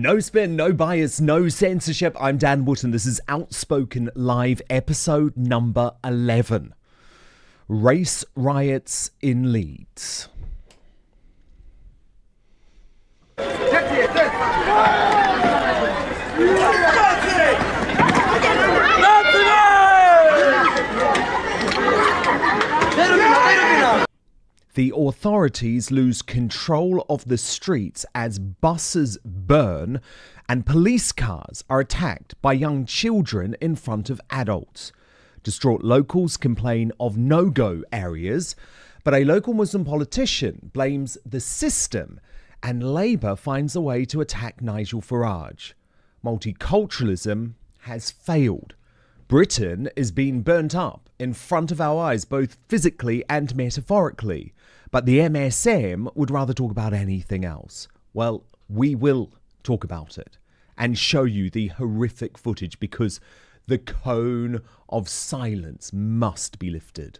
No spin, no bias, no censorship. I'm Dan Wootton. This is Outspoken Live, episode number 11. Race riots in Leeds. The authorities lose control of the streets as buses burn and police cars are attacked by young children in front of adults. Distraught locals complain of no-go areas, but a local Muslim politician blames the system and Labour finds a way to attack Nigel Farage. Multiculturalism has failed. Britain is being burnt up in front of our eyes, both physically and metaphorically. But the MSM would rather talk about anything else. Well, we will talk about it and show you the horrific footage because the cone of silence must be lifted.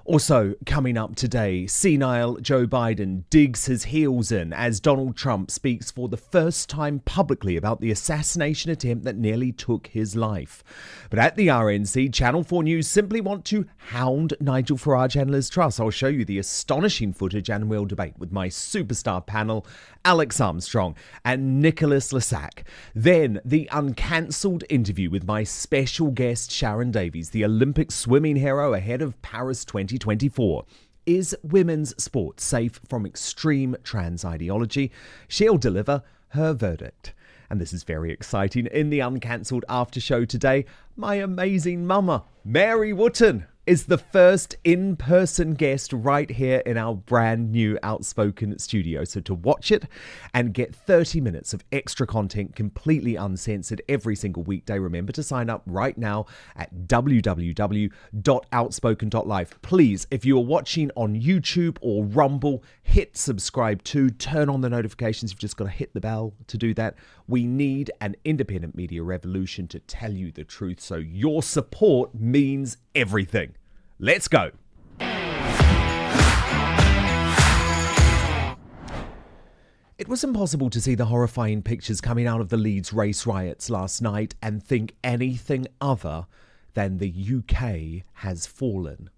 Also, coming up today, senile Joe Biden digs his heels in as Donald Trump speaks for the first time publicly about the assassination attempt that nearly took his life. But at the RNC, Channel 4 News simply want to hound Nigel Farage and Liz Truss. I'll show you the astonishing footage and we'll debate with my superstar panel, Alex Armstrong and Nicholas Lissak. Then, the Uncancelled interview with my special guest, Sharron Davies, the Olympic swimming hero ahead of Paris 2024. Is women's sport safe from extreme trans ideology? She'll deliver her verdict. And this is very exciting. In the Uncancelled Aftershow today, my amazing mama, Mary Wootton, is the first in-person guest right here in our brand new Outspoken studio. So to watch it and get 30 minutes of extra content completely uncensored every single weekday, remember to sign up right now at www.outspoken.live. Please, if you are watching on YouTube or Rumble, hit subscribe too. Turn on the notifications. You've just got to hit the bell to do that. We need an independent media revolution to tell you the truth. So your support means everything. Let's go. It was impossible to see the horrifying pictures coming out of the Leeds race riots last night and think anything other than the UK has fallen.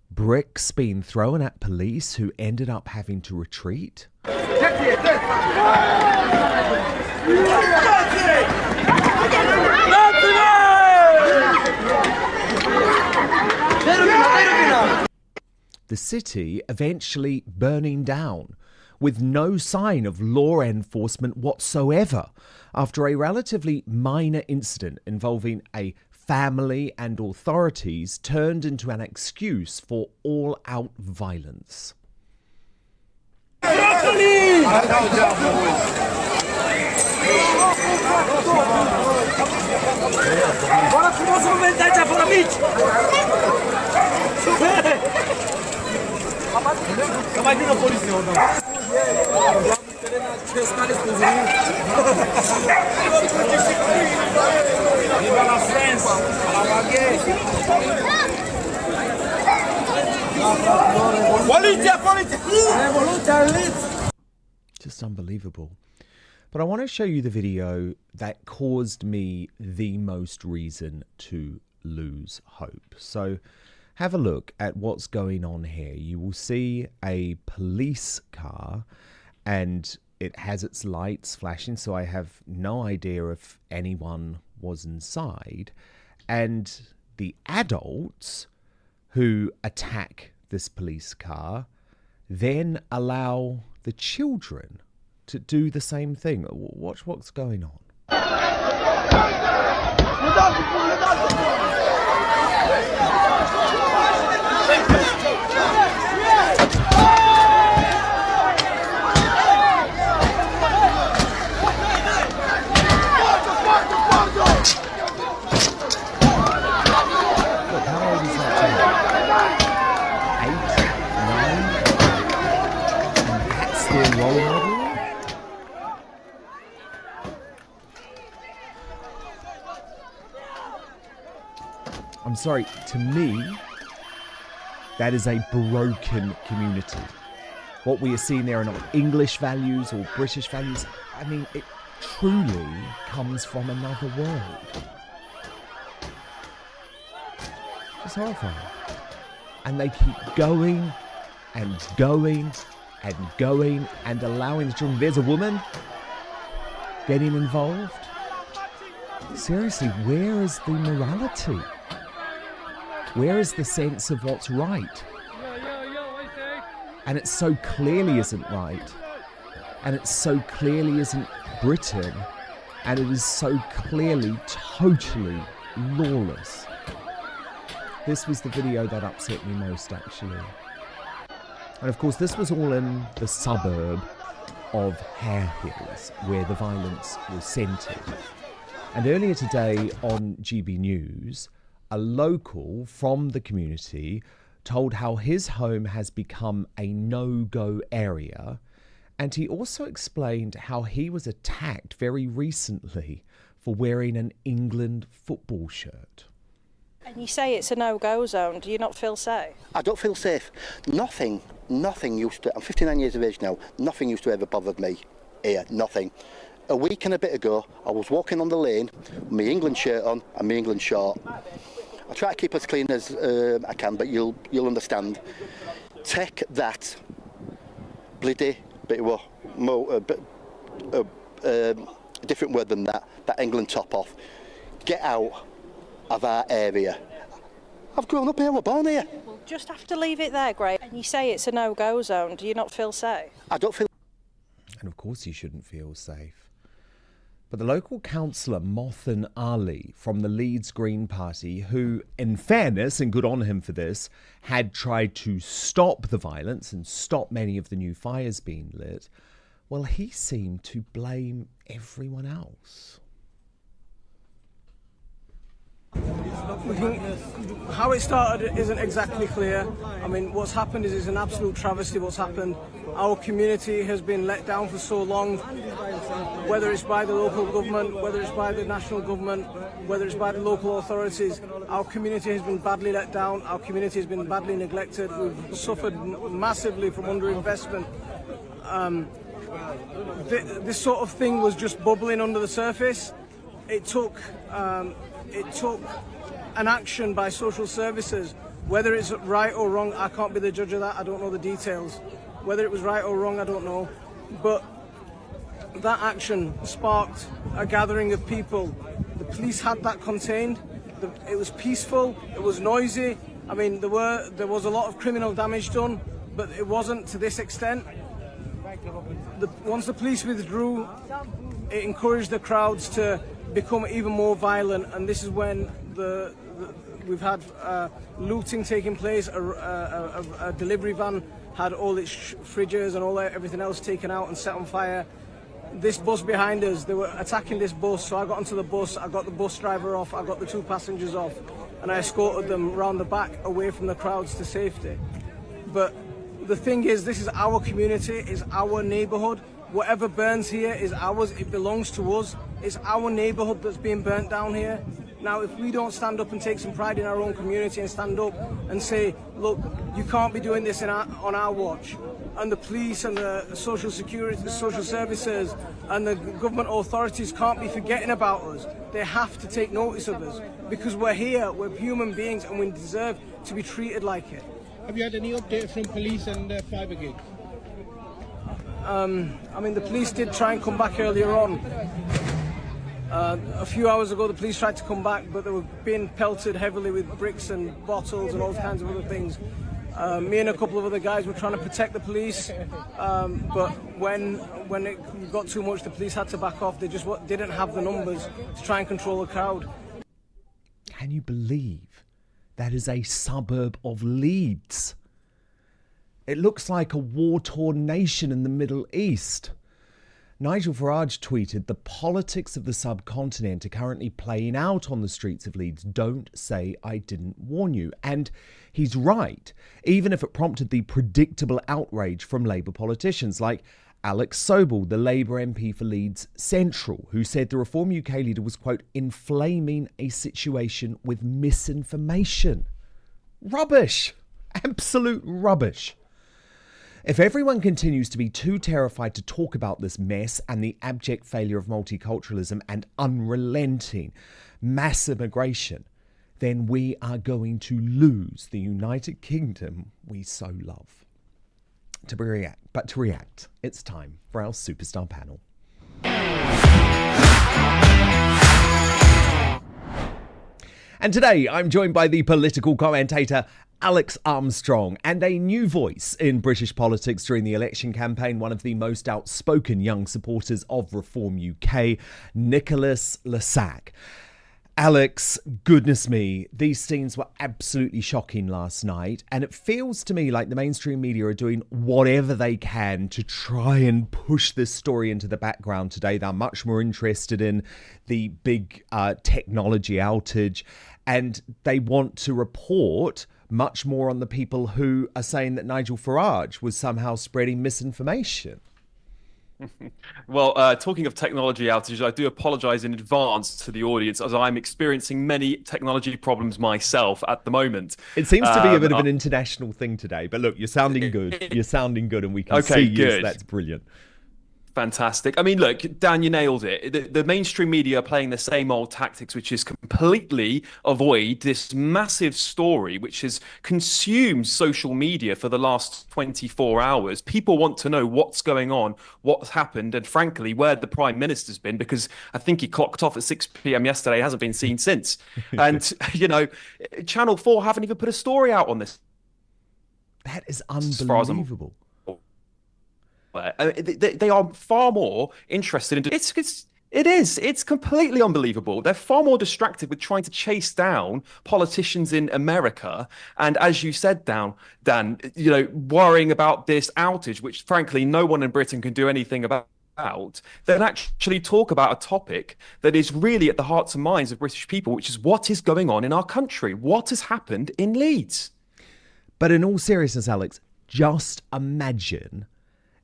Bricks being thrown at police who ended up having to retreat. The city eventually burning down with no sign of law enforcement whatsoever after a relatively minor incident involving a family and authorities turned into an excuse for all-out violence. Just unbelievable. But I want to show you the video that caused me the most reason to lose hope. So have a look at what's going on here. You will see a police car and it has its lights flashing, so I have no idea if anyone was inside. And the adults who attack this police car then allow the children to do the same thing. Watch what's going on. I'm sorry, to me, that is a broken community. What we are seeing there are not English values or British values. I mean, truly comes from another world. It's horrifying. And they keep going and going and going and allowing the children. There's a woman getting involved. Seriously, where is the morality? Where is the sense of what's right? And it so clearly isn't right. And it so clearly isn't Britain. And it is so clearly totally lawless. This was the video that upset me most, actually. And of course, this was all in the suburb of Hare Hills, where the violence was centred. And earlier today on GB News, a local from the community told how his home has become a no-go area. And he also explained how he was attacked very recently for wearing an England football shirt. And you say it's a no-go zone. Do you not feel safe? I don't feel safe. Nothing used to... I'm 59 years of age now. Nothing used to ever bothered me here. Nothing. A week and a bit ago, I was walking on the lane with my England shirt on and my England short. I try to keep as clean as I can, but you'll understand. Take that bloody bit of a different word than that England top off. Get out of our area. I've grown up here, we're born here. Well, just have to leave it there, Greg. And you say it's a no-go zone. Do you not feel safe? I don't feel... And of course you shouldn't feel safe. But the local councillor, Wootton from the Leeds Green Party, who, in fairness, and good on him for this, had tried to stop the violence and stop many of the new fires being lit, well, he seemed to blame everyone else. How it started isn't exactly clear. I mean, what's happened is an absolute travesty what's happened. Our community has been let down for so long, whether it's by the local government, whether it's by the national government, whether it's by the local authorities. Our community has been badly let down. Our community has been badly neglected. We've suffered massively from underinvestment. This sort of thing was just bubbling under the surface. It took an action by social services. Whether it's right or wrong, I can't be the judge of that. I don't know the details. Whether it was right or wrong, I don't know. But that action sparked a gathering of people. The police had that contained. It was peaceful. It was noisy. I mean, there was a lot of criminal damage done, but it wasn't to this extent. Once the police withdrew, it encouraged the crowds to become even more violent, and this is when we've had looting taking place. A delivery van had all its fridges and everything else taken out and set on fire. This bus behind us, they were attacking this bus, so I got onto the bus, I got the bus driver off, I got the 2 passengers off, and I escorted them round the back away from the crowds to safety. But the thing is, this is our community, it's our neighbourhood. Whatever burns here is ours, it belongs to us. It's our neighbourhood that's being burnt down here. Now, if we don't stand up and take some pride in our own community and stand up and say, look, you can't be doing this on our watch, and the police and the social security, the social services and the government authorities can't be forgetting about us. They have to take notice of us because we're here, we're human beings, and we deserve to be treated like it. Have you had any update from police and fire brigade? I mean, the police did try and come back earlier on. A few hours ago, the police tried to come back, but they were being pelted heavily with bricks and bottles and all kinds of other things. Me and a couple of other guys were trying to protect the police, but when it got too much, the police had to back off. They just didn't have the numbers to try and control the crowd. Can you believe that is a suburb of Leeds? It looks like a war-torn nation in the Middle East. Nigel Farage tweeted, "The politics of the subcontinent are currently playing out on the streets of Leeds. Don't say I didn't warn you." And he's right, even if it prompted the predictable outrage from Labour politicians like Alex Sobel, the Labour MP for Leeds Central, who said the Reform UK leader was, quote, inflaming a situation with misinformation. Rubbish. Absolute rubbish. If everyone continues to be too terrified to talk about this mess and the abject failure of multiculturalism and unrelenting mass immigration, then we are going to lose the United Kingdom we so love. To react, it's time for our superstar panel. And today I'm joined by the political commentator Alex Armstrong and a new voice in British politics during the election campaign, one of the most outspoken young supporters of Reform UK, Nicholas Lissak. Alex, goodness me, these scenes were absolutely shocking last night, and it feels to me like the mainstream media are doing whatever they can to try and push this story into the background today. They're much more interested in the big technology outage, and they want to report much more on the people who are saying that Nigel Farage was somehow spreading misinformation. Well, talking of technology outages, I do apologise in advance to the audience as I'm experiencing many technology problems myself at the moment. It seems to be a bit of an international thing today, but look, you're sounding good. You're sounding good, and we can see you. So that's brilliant. Fantastic. I mean, look, Dan, you nailed it. The mainstream media are playing the same old tactics, which is completely avoid this massive story which has consumed social media for the last 24 hours. People want to know what's going on, what's happened, and frankly, where the Prime Minister's been, because I think he clocked off at 6 p.m. yesterday, hasn't been seen since. And, you know, Channel 4 haven't even put a story out on this. That is unbelievable. They are far more interested in it's completely unbelievable. They're far more distracted with trying to chase down politicians in America, and as you said, Dan, you know, worrying about this outage, which frankly no one in Britain can do anything about, than actually talk about a topic that is really at the hearts and minds of British people, which is what is going on in our country, what has happened in Leeds. But in all seriousness, Alex, just imagine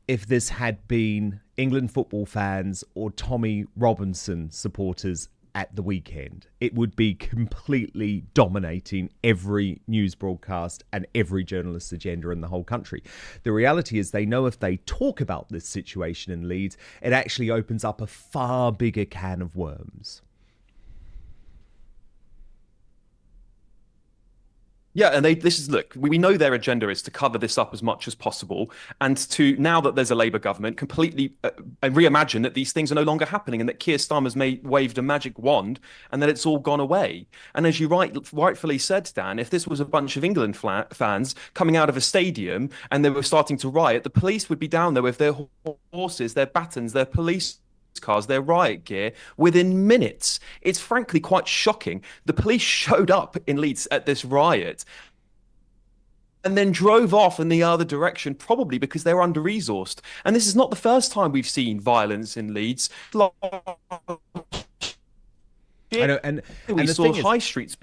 if this had been England football fans or Tommy Robinson supporters at the weekend. It would be completely dominating every news broadcast and every journalist's agenda in the whole country. The reality is they know if they talk about this situation in Leeds, it actually opens up a far bigger can of worms. Yeah, and look, we know their agenda is to cover this up as much as possible, and to, now that there's a Labour government, completely reimagine that these things are no longer happening, and that Keir Starmer's waved a magic wand and that it's all gone away. And as you rightfully said, Dan, if this was a bunch of England fans coming out of a stadium and they were starting to riot, the police would be down there with their horses, their batons, their police cars, their riot gear within minutes. It's frankly quite shocking. The police showed up in Leeds at this riot and then drove off in the other direction, probably because they were under-resourced. And this is not the first time we've seen violence in Leeds. I know, and we saw high streets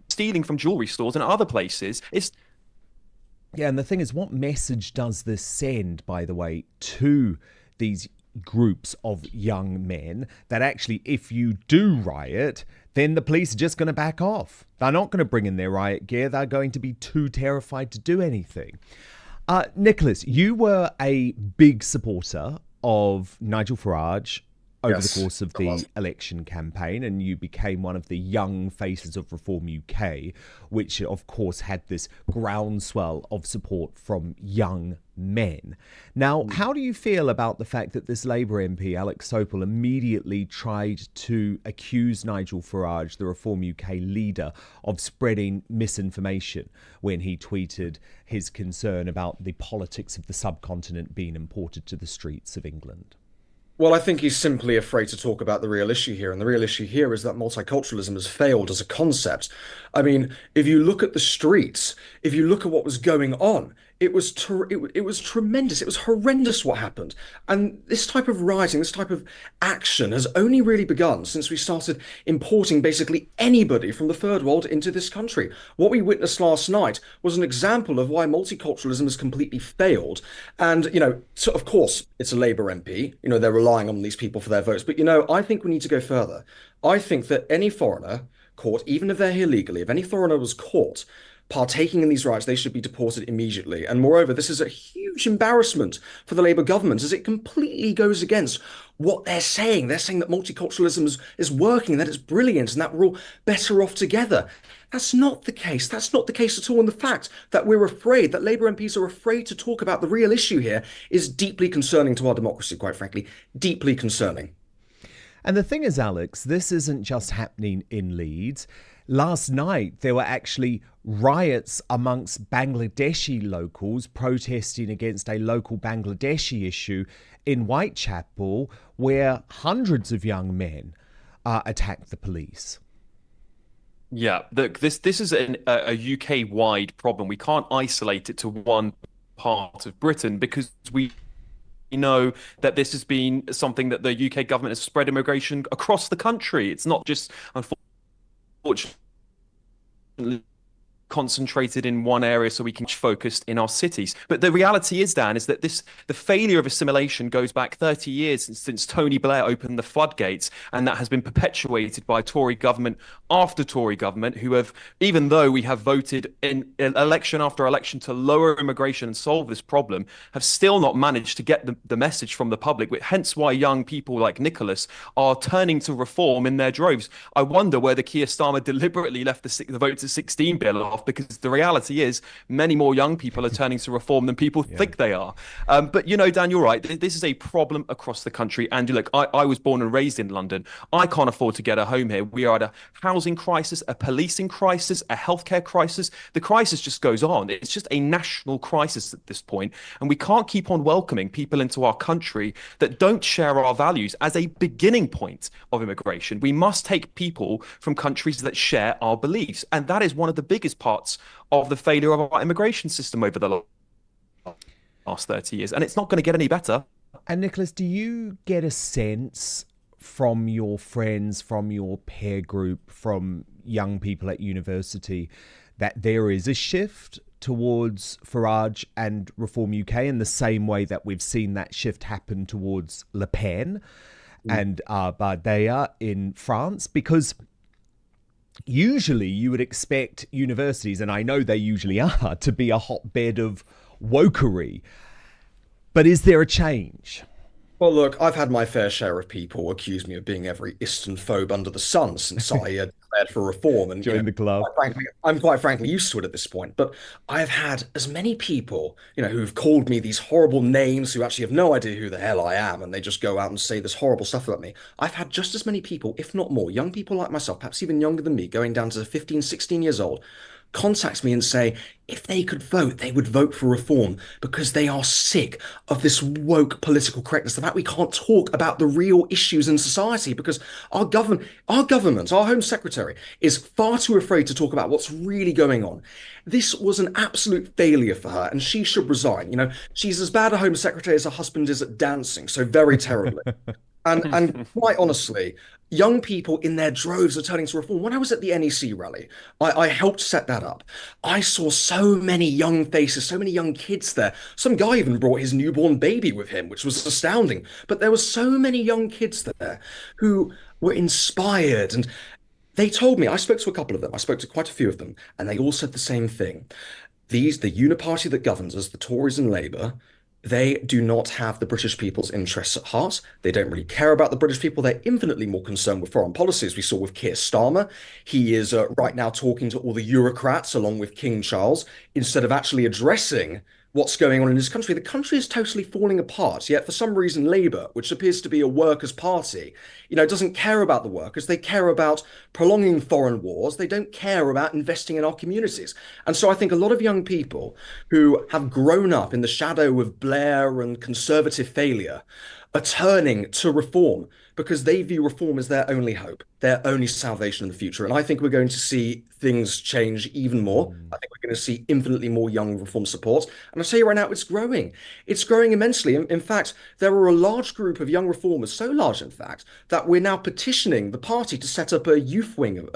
stealing from jewellery stores and other places. Yeah, and the thing is, what message does this send, by the way, to these groups of young men, that actually if you do riot, then the police are just going to back off? They're not going to bring in their riot gear. They're going to be too terrified to do anything. Nicholas, you were a big supporter of Nigel Farage over the course of the election campaign, and you became one of the young faces of Reform UK, which of course had this groundswell of support from young men. Now, how do you feel about the fact that this Labour MP, Alex Sopel, immediately tried to accuse Nigel Farage, the Reform UK leader, of spreading misinformation when he tweeted his concern about the politics of the subcontinent being imported to the streets of England? Well, I think he's simply afraid to talk about the real issue here. And the real issue here is that multiculturalism has failed as a concept. I mean, if you look at the streets, if you look at what was going on, it was tremendous. It was horrendous what happened. And this type of rioting, this type of action has only really begun since we started importing basically anybody from the third world into this country. What we witnessed last night was an example of why multiculturalism has completely failed. And, you know, so of course, it's a Labour MP. You know, they're relying on these people for their votes. But, you know, I think we need to go further. I think that any foreigner caught, even if they're here legally, if any foreigner was caught partaking in these riots, they should be deported immediately. And moreover, this is a huge embarrassment for the Labour government, as it completely goes against what they're saying. They're saying that multiculturalism is working, that it's brilliant, and that we're all better off together. That's not the case. That's not the case at all. And the fact that we're afraid, that Labour MPs are afraid to talk about the real issue here is deeply concerning to our democracy, quite frankly. Deeply concerning. And the thing is, Alex, this isn't just happening in Leeds. Last night, there were actually riots amongst Bangladeshi locals protesting against a local Bangladeshi issue in Whitechapel, where hundreds of young men attacked the police. Yeah, look, this is a UK-wide problem. We can't isolate it to one part of Britain, because we know that this has been something that the UK government has spread immigration across the country. It's not just, unfortunately, concentrated in one area so we can focus in our cities. But the reality is, Dan, is that the failure of assimilation goes back 30 years since Tony Blair opened the floodgates, and that has been perpetuated by Tory government after Tory government, who have, even though we have voted in election after election to lower immigration and solve this problem, have still not managed to get the message from the public, hence why young people like Nicholas are turning to reform in their droves. I wonder whether Keir Starmer deliberately left the Vote to 16 bill off, because the reality is many more young people are turning to reform than people think they are. But, Dan, you're right. This is a problem across the country. And look, I was born and raised in London. I can't afford to get a home here. We are at a housing crisis, a policing crisis, a healthcare crisis. The crisis just goes on. It's just a national crisis at this point. And we can't keep on welcoming people into our country that don't share our values as a beginning point of immigration. We must take people from countries that share our beliefs. And that is one of the biggest parts of the failure of our immigration system over the last 30 years. And it's not going to get any better. And Nicholas, do you get a sense from your friends, from your peer group, from young people at university, that there is a shift towards Farage and Reform UK in the same way that we've seen that shift happen towards Le Pen and Bardella in France? Because usually you would expect universities, and I know they usually are, to be a hotbed of wokery. But is there a change? Well, look, I've had my fair share of people accuse me of being every Istanphobe under the sun since I declared for reform. And join the club. I'm quite frankly used to it at this point. But I have had as many people, who've called me these horrible names, who actually have no idea who the hell I am, and they just go out and say this horrible stuff about me. I've had just as many people, if not more, young people like myself, perhaps even younger than me, going down to 15, 16 years old, contact me and say if they could vote, they would vote for reform because they are sick of this woke political correctness. The fact we can't talk about the real issues in society because our government, our Home Secretary is far too afraid to talk about what's really going on. This was an absolute failure for her, and she should resign. She's as bad a Home Secretary as her husband is at dancing, so very terribly. And quite honestly, young people in their droves are turning to reform. When I was at the NEC rally, I helped set that up. I saw so many young faces, so many young kids there. Some guy even brought his newborn baby with him, which was astounding. But there were so many young kids there who were inspired. And they told me, I spoke to a couple of them, I spoke to quite a few of them, and they all said the same thing. The uniparty that governs us, the Tories and Labour, they do not have the British people's interests at heart. They don't really care about the British people. They're infinitely more concerned with foreign policy, as we saw with Keir Starmer. He is right now talking to all the Eurocrats along with King Charles instead of actually addressing what's going on in his country. The country is totally falling apart, yet for some reason Labour, which appears to be a workers' party, doesn't care about the workers. They care about prolonging foreign wars. They don't care about investing in our communities. And so I think a lot of young people who have grown up in the shadow of Blair and Conservative failure are turning to reform because they view reform as their only hope, their only salvation in the future. And I think we're going to see things change even more. I think we're going to see infinitely more young reform support. And I'll tell you right now, it's growing. It's growing immensely. In fact, there are a large group of young reformers, so large, in fact, that we're now petitioning the party to set up a youth wing,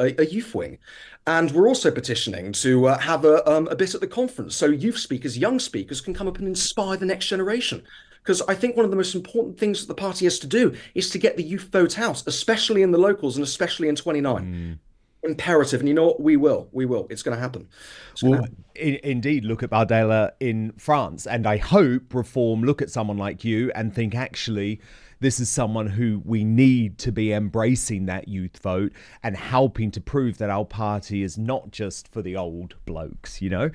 And we're also petitioning to have a bit at the conference. So youth speakers, young speakers can come up and inspire the next generation. Because I think one of the most important things that the party has to do is to get the youth vote out, especially in the locals and especially in 29. imperative. And you know what? We will. We will. It's going to happen. It's going to Well, happen. indeed, look at Bardella in France. And I hope Reform look at someone like you and think, actually, this is someone who we need to be embracing that youth vote and helping to prove that our party is not just for the old blokes, you know?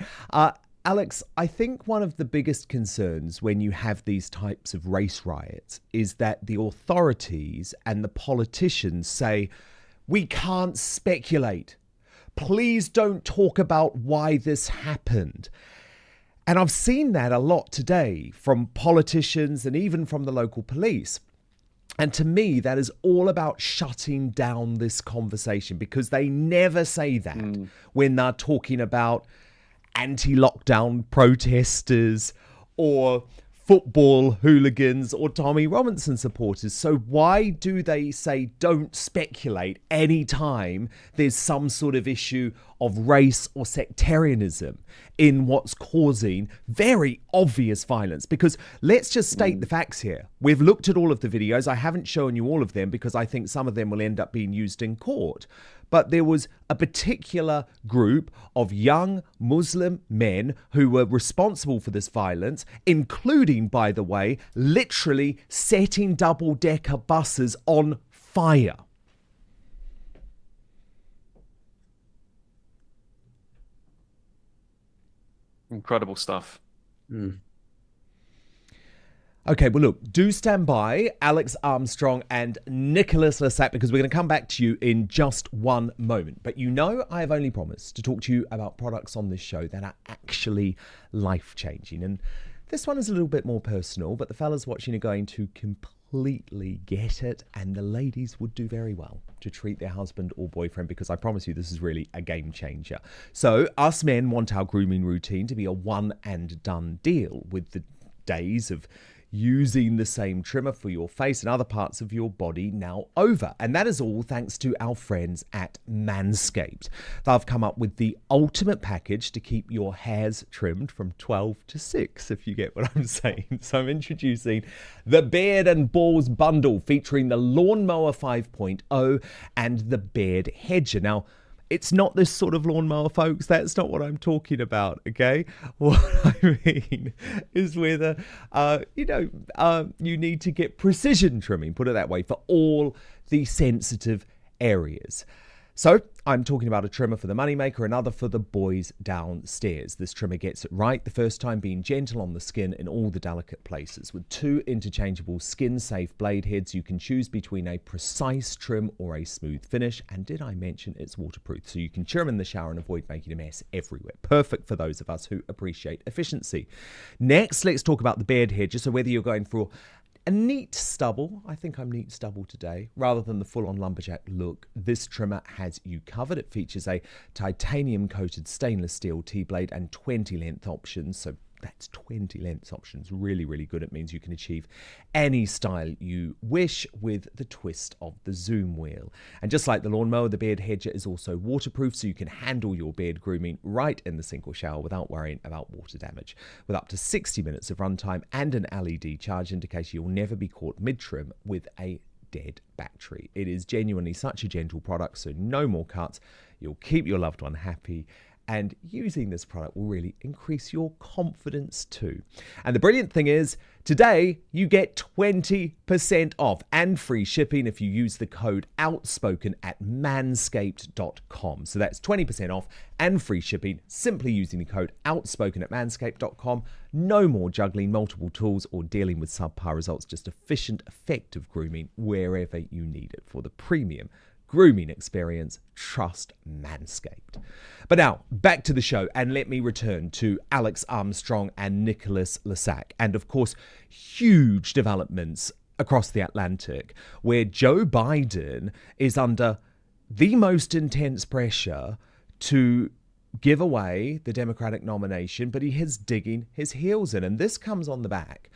Alex, I think one of the biggest concerns when you have these types of race riots is that the authorities and the politicians say, we can't speculate. Please don't talk about why this happened. And I've seen that a lot today from politicians and even from the local police. And to me, that is all about shutting down this conversation, because they never say that when they're talking about anti-lockdown protesters or football hooligans or Tommy Robinson supporters. So why do they say don't speculate anytime there's some sort of issue of race or sectarianism in what's causing very obvious violence? Because let's just state the facts here. We've looked at all of the videos. I haven't shown you all of them because I think some of them will end up being used in court. But there was a particular group of young Muslim men who were responsible for this violence, including, by the way, literally setting double-decker buses on fire. Incredible stuff. Okay, well, look, do stand by, Alex Armstrong and Nicholas Lissak, because we're going to come back to you in just one moment. But you know, I have only promised to talk to you about products on this show that are actually life-changing. And this one is a little bit more personal, but the fellas watching are going to completely get it, and the ladies would do very well to treat their husband or boyfriend, because I promise you this is really a game changer. So us men want our grooming routine to be a one and done deal, with the days of using the same trimmer for your face and other parts of your body now over. And that is all thanks to our friends at Manscaped. They've come up with the ultimate package to keep your hairs trimmed from 12 to 6, if you get what I'm saying. So I'm introducing the Beard and Balls bundle, featuring the Lawnmower 5.0 and the Beard Hedger. Now, it's not this sort of lawnmower, folks. That's not what I'm talking about, okay? What I mean is whether, you need to get precision trimming, put it that way, for all the sensitive areas. So I'm talking about a trimmer for the moneymaker, another for the boys downstairs. This trimmer gets it right the first time, being gentle on the skin in all the delicate places. With 2 interchangeable skin-safe blade heads, you can choose between a precise trim or a smooth finish. And did I mention it's waterproof, so you can trim in the shower and avoid making a mess everywhere. Perfect for those of us who appreciate efficiency. Next, let's talk about the Beard Hedger. So whether you're going for a neat stubble, I think I'm neat stubble today, rather than the full-on lumberjack look, this trimmer has you covered. It features a titanium-coated stainless steel T-blade and 20 length options, so that's 20 lengths options. Really, really good. It means you can achieve any style you wish with the twist of the zoom wheel. And just like the lawnmower, the Beard Hedger is also waterproof, so you can handle your beard grooming right in the sink or shower without worrying about water damage. With up to 60 minutes of runtime and an LED charge indicator, you'll never be caught mid-trim with a dead battery. It is genuinely such a gentle product, so no more cuts. You'll keep your loved one happy, and using this product will really increase your confidence too. And the brilliant thing is, today you get 20% off and free shipping if you use the code Outspoken at manscaped.com. So that's 20% off and free shipping simply using the code Outspoken at manscaped.com. No more juggling multiple tools or dealing with subpar results, just efficient, effective grooming wherever you need it. For the premium grooming experience, trust Manscaped. But now, back to the show, and let me return to Alex Armstrong and Nicholas Lissak. And of course, huge developments across the Atlantic, where Joe Biden is under the most intense pressure to give away the Democratic nomination, but he is digging his heels in. And this comes on the back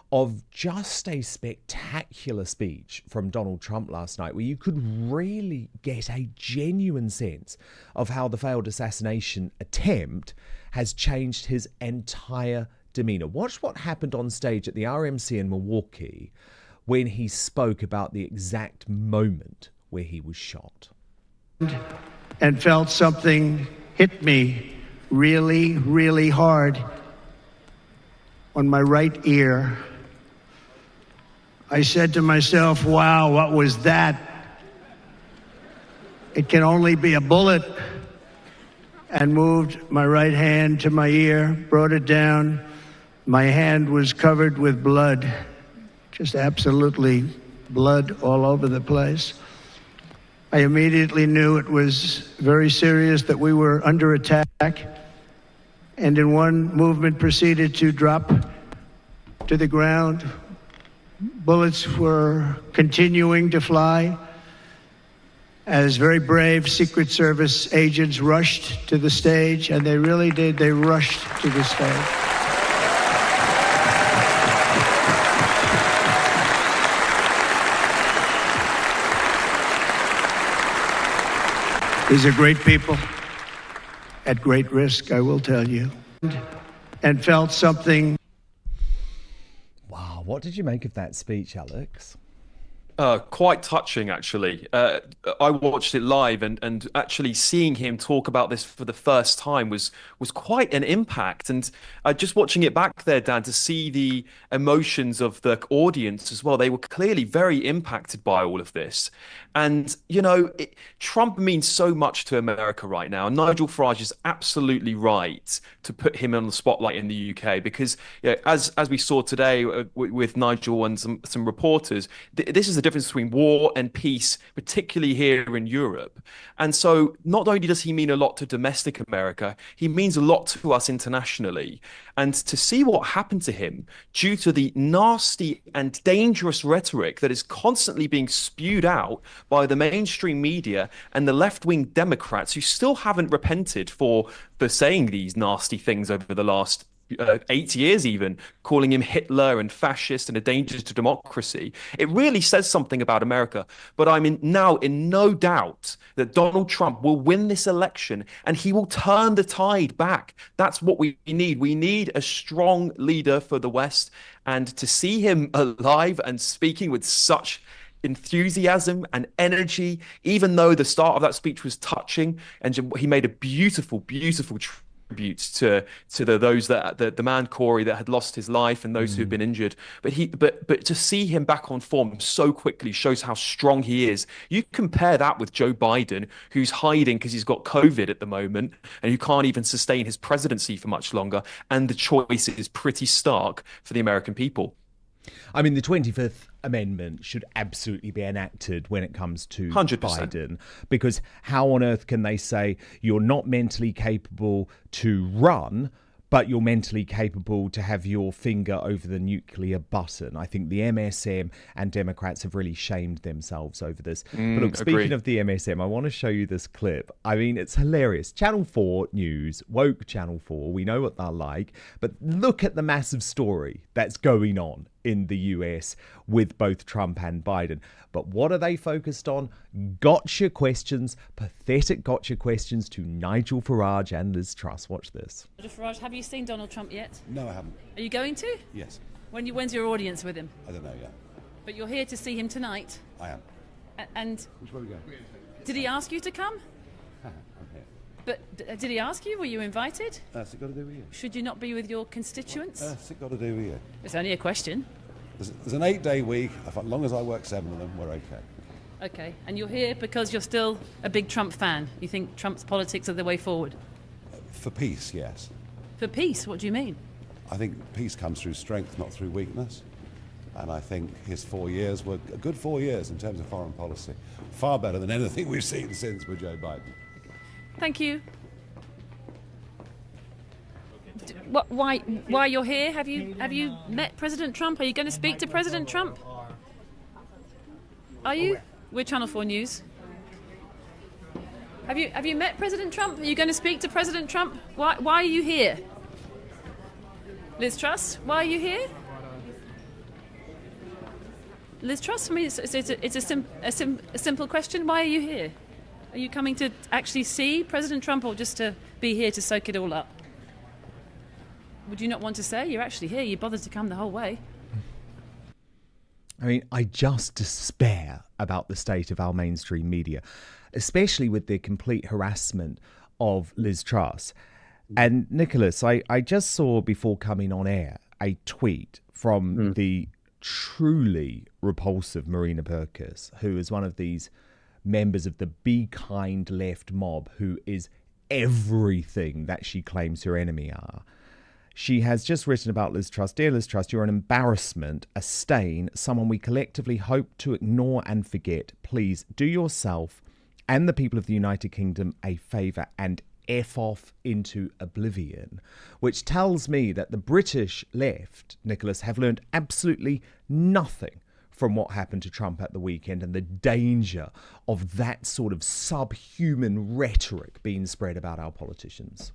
of just a spectacular speech from Donald Trump last night, where you could really get a genuine sense of how the failed assassination attempt has changed his entire demeanor. Watch what happened on stage at the RMC in Milwaukee when he spoke about the exact moment where he was shot. and felt something hit me really, really hard on my right ear. I said to myself, wow, what was that? It can only be a bullet. And moved my right hand to my ear, brought it down. My hand was covered with blood, just absolutely blood all over the place. I immediately knew it was very serious, that we were under attack, and in one movement proceeded to drop to the ground. Bullets were continuing to fly as very brave Secret Service agents rushed to the stage, and they really did. They rushed to the stage. These are great people, at great risk, I will tell you, and felt something. Wow, what did you make of that speech, Alex? Quite touching, actually. I watched it live, and actually seeing him talk about this for the first time was quite an impact. And just watching it back there, Dan, to see the emotions of the audience as well, they were clearly very impacted by all of this. And, you know, Trump means so much to America right now. And Nigel Farage is absolutely right to put him on the spotlight in the UK because, you know, as we saw today with Nigel and some reporters, this is the difference between war and peace, particularly here in Europe. And so not only does he mean a lot to domestic America, he means a lot to us internationally. And to see what happened to him due to the nasty and dangerous rhetoric that is constantly being spewed out by the mainstream media and the left-wing Democrats who still haven't repented for saying these nasty things over the last 8 years, even calling him Hitler and fascist and a danger to democracy. It really says something about America. But I'm now in no doubt that Donald Trump will win this election and he will turn the tide back. That's what we need. We need a strong leader for the West. And to see him alive and speaking with such enthusiasm and energy, even though the start of that speech was touching, and he made a beautiful, beautiful tribute to those that the man Corey that had lost his life and those who had been injured. But to see him back on form so quickly shows how strong he is. You compare that with Joe Biden, who's hiding because he's got COVID at the moment and who can't even sustain his presidency for much longer. And the choice is pretty stark for the American people. I mean, the 25th Amendment should absolutely be enacted when it comes to 100%. Biden, because how on earth can they say you're not mentally capable to run, but you're mentally capable to have your finger over the nuclear button? I think the MSM and Democrats have really shamed themselves over this. But look, speaking of the MSM, I want to show you this clip. I mean, it's hilarious. Channel 4 News, woke Channel 4, we know what they're like, but look at the massive story that's going on in the US with both Trump and Biden. But what are they focused on? Gotcha questions, pathetic gotcha questions to Nigel Farage and Liz Truss. Watch this. Nigel Farage, have you seen Donald Trump yet? No, I haven't. Are you going to? Yes. When's your audience with him? I don't know yet. But you're here to see him tonight? I am. And Which way are we going? did he ask you to come? I'm here. But did he ask you? Were you invited? What's it got to do with you? Should you not be with your constituents? What's it got to do with you? It's only a question. There's an 8-day week. As long as I work 7 of them, we're okay. Okay, and you're here because you're still a big Trump fan. You think Trump's politics are the way forward? For peace, yes. For peace, what do you mean? I think peace comes through strength, not through weakness. And I think his 4 years were a good 4 years in terms of foreign policy. Far better than anything we've seen since with Joe Biden. Thank you. Why you're here? Have you met President Trump? Are you going to speak to President Trump? Are you? We're Channel 4 News. Have you met President Trump? Are you going to speak to President Trump? Why are you here? Liz Truss, why are you here? Liz Truss, I mean, it's a simple question. Why are you here? Are you coming to actually see President Trump or just to be here to soak it all up? Would you not want to say? You're actually here. You bothered to come the whole way. I mean, I just despair about the state of our mainstream media, especially with the complete harassment of Liz Truss. And Nicholas, I just saw before coming on air a tweet from the truly repulsive Marina Purkis, who is one of these members of the Be Kind left mob who is everything that she claims her enemy are. She has just written about Liz Truss. Dear Liz Truss, you're an embarrassment, a stain, someone we collectively hope to ignore and forget. Please do yourself and the people of the United Kingdom a favour and F off into oblivion, which tells me that the British left, Nicholas, have learned absolutely nothing from what happened to Trump at the weekend and the danger of that sort of subhuman rhetoric being spread about our politicians.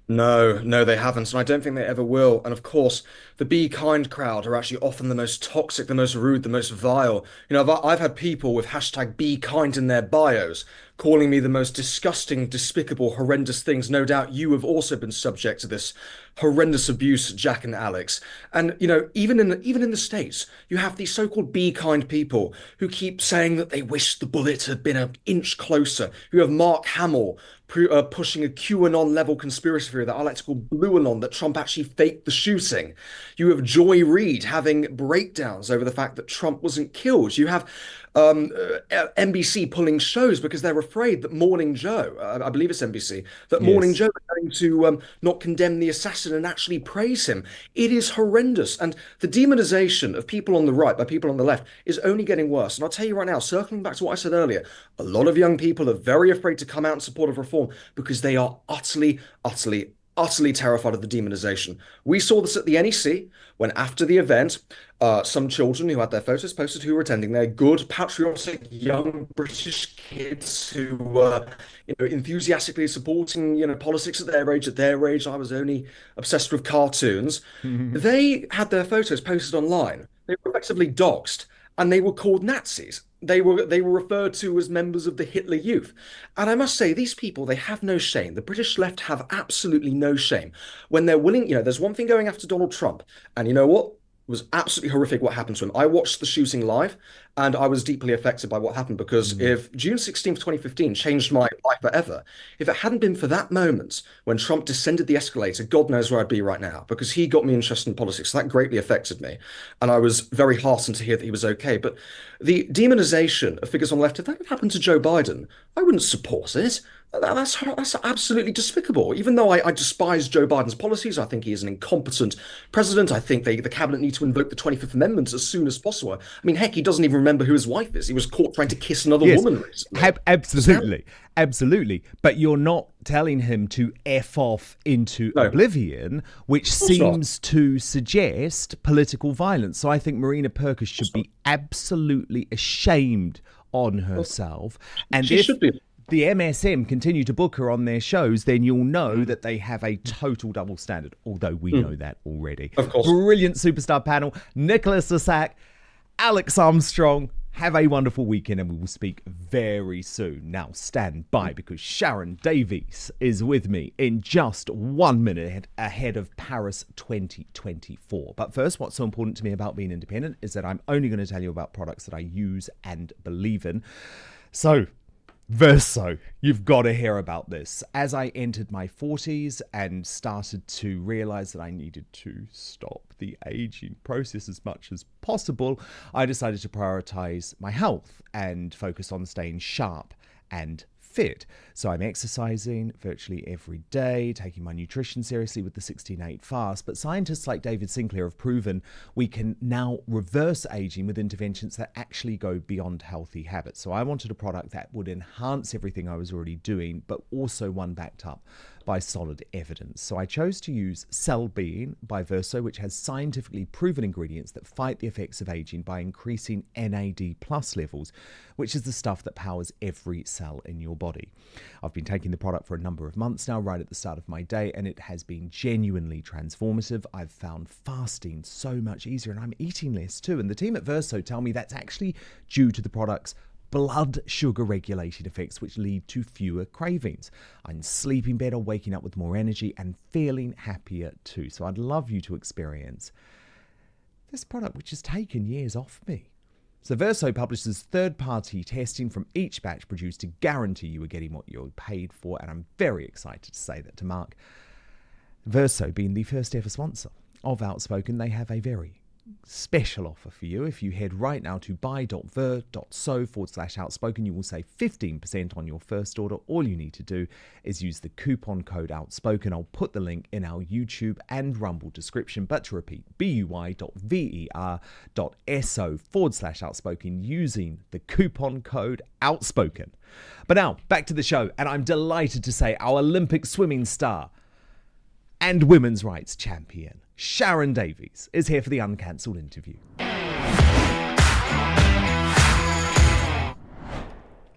No, they haven't, and I don't think they ever will. And of course, the Be Kind crowd are actually often the most toxic, the most rude, the most vile. You know, I've had people with hashtag Be Kind in their bios calling me the most disgusting, despicable, horrendous things. No doubt you have also been subject to this horrendous abuse, Jack and Alex. And you know, even in the States, you have these so-called Be Kind people who keep saying that they wish the bullet had been an inch closer. You have Mark Hamill pushing a QAnon-level conspiracy theory that I like to call Bluanon, that Trump actually faked the shooting. You have Joy Reid having breakdowns over the fact that Trump wasn't killed. You have NBC pulling shows because they're afraid that Morning Joe, I believe it's NBC, that Morning Joe is going to not condemn the assassin and actually praise him. It is horrendous. And the demonization of people on the right by people on the left is only getting worse. And I'll tell you right now, circling back to what I said earlier, a lot of young people are very afraid to come out in support of reform because they are utterly terrified of the demonization. We saw this at the NEC when, after the event, some children who had their photos posted who were attending there, good, patriotic, young British kids who were, enthusiastically supporting, politics at their age. At their age, I was only obsessed with cartoons. They had their photos posted online. They were effectively doxxed, and they were called Nazis. They were referred to as members of the Hitler Youth. And I must say, these people, they have no shame. The British left have absolutely no shame. When they're willing, there's one thing going after Donald Trump. And you know what? It was absolutely horrific what happened to him. I watched the shooting live, and I was deeply affected by what happened because if June 16th, 2015 changed my life forever, if it hadn't been for that moment when Trump descended the escalator, God knows where I'd be right now, because he got me interested in politics. So that greatly affected me. And I was very heartened to hear that he was okay. But the demonization of figures on the left, if that had happened to Joe Biden, I wouldn't support it. That's absolutely despicable. Even though I despise Joe Biden's policies, I think he is an incompetent president. I think the cabinet need to invoke the 25th Amendment as soon as possible. I mean, heck, he doesn't even remember who his wife is. He was caught trying to kiss another woman recently. Absolutely. But you're not telling him to F off into oblivion, which seems to suggest political violence. So I think Marina Purkis should be absolutely ashamed on herself. And she should be. The MSM continue to book her on their shows, then you'll know that they have a total double standard, although we know that already. Of course. Brilliant superstar panel. Nicholas Lissak, Alex Armstrong. Have a wonderful weekend, and we will speak very soon. Now stand by, because Sharron Davies is with me in just 1 minute ahead of Paris 2024. But first, what's so important to me about being independent is that I'm only going to tell you about products that I use and believe in. So, Verso, you've got to hear about this. As I entered my 40s and started to realize that I needed to stop the aging process as much as possible, I decided to prioritize my health and focus on staying sharp and fit. So I'm exercising virtually every day, taking my nutrition seriously with the 16-8 fast. But scientists like David Sinclair have proven we can now reverse aging with interventions that actually go beyond healthy habits. So I wanted a product that would enhance everything I was already doing, but also one backed up by solid evidence. So I chose to use Cell Being by Verso, which has scientifically proven ingredients that fight the effects of aging by increasing NAD+ levels, which is the stuff that powers every cell in your body. I've been taking the product for a number of months now, right at the start of my day, and it has been genuinely transformative. I've found fasting so much easier, and I'm eating less too. And the team at Verso tell me that's actually due to the product's blood sugar regulating effects, which lead to fewer cravings. I'm sleeping better, waking up with more energy, and feeling happier too. So I'd love you to experience this product, which has taken years off me. So Verso publishes third-party testing from each batch produced to guarantee you are getting what you're paid for, and I'm very excited to say that to Mark. Verso being the first ever sponsor of Outspoken, they have a very special offer for you. If you head right now to buy.ver.so/outspoken, you will save 15% on your first order. All you need to do is use the coupon code Outspoken. I'll put the link in our YouTube and Rumble description. But to repeat, bui.ver.so/outspoken using the coupon code Outspoken. But now, back to the show, and I'm delighted to say our Olympic swimming star and women's rights champion, Sharron Davies, is here for the Uncancelled interview.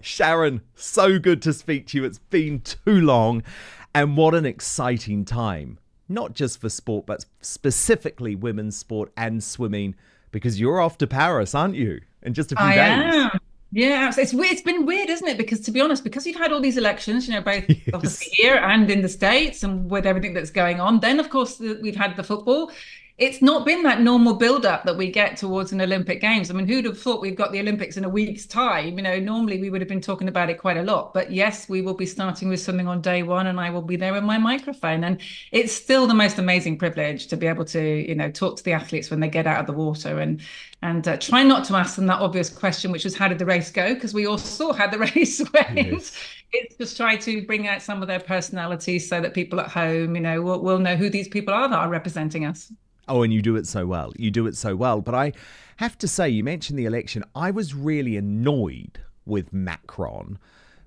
Sharron, so good to speak to you. It's been too long, and what an exciting time. Not just for sport, but specifically women's sport and swimming, because you're off to Paris, aren't you? In just a few days. I am. Yeah, it's weird. It's been weird, isn't it? Because to be honest, because you've had all these elections, both obviously here and in the States, and with everything that's going on, then of course we've had the football. It's not been that normal build-up that we get towards an Olympic Games. I mean, who'd have thought we've got the Olympics in a week's time? Normally we would have been talking about it quite a lot. But yes, we will be starting with something on day one, and I will be there with my microphone. And it's still the most amazing privilege to be able to, talk to the athletes when they get out of the water and try not to ask them that obvious question, which was, how did the race go? Because we all saw how the race went. Yes. It's just try to bring out some of their personalities so that people at home, will know who these people are that are representing us. Oh, and you do it so well. You do it so well. But I have to say, you mentioned the election. I was really annoyed with Macron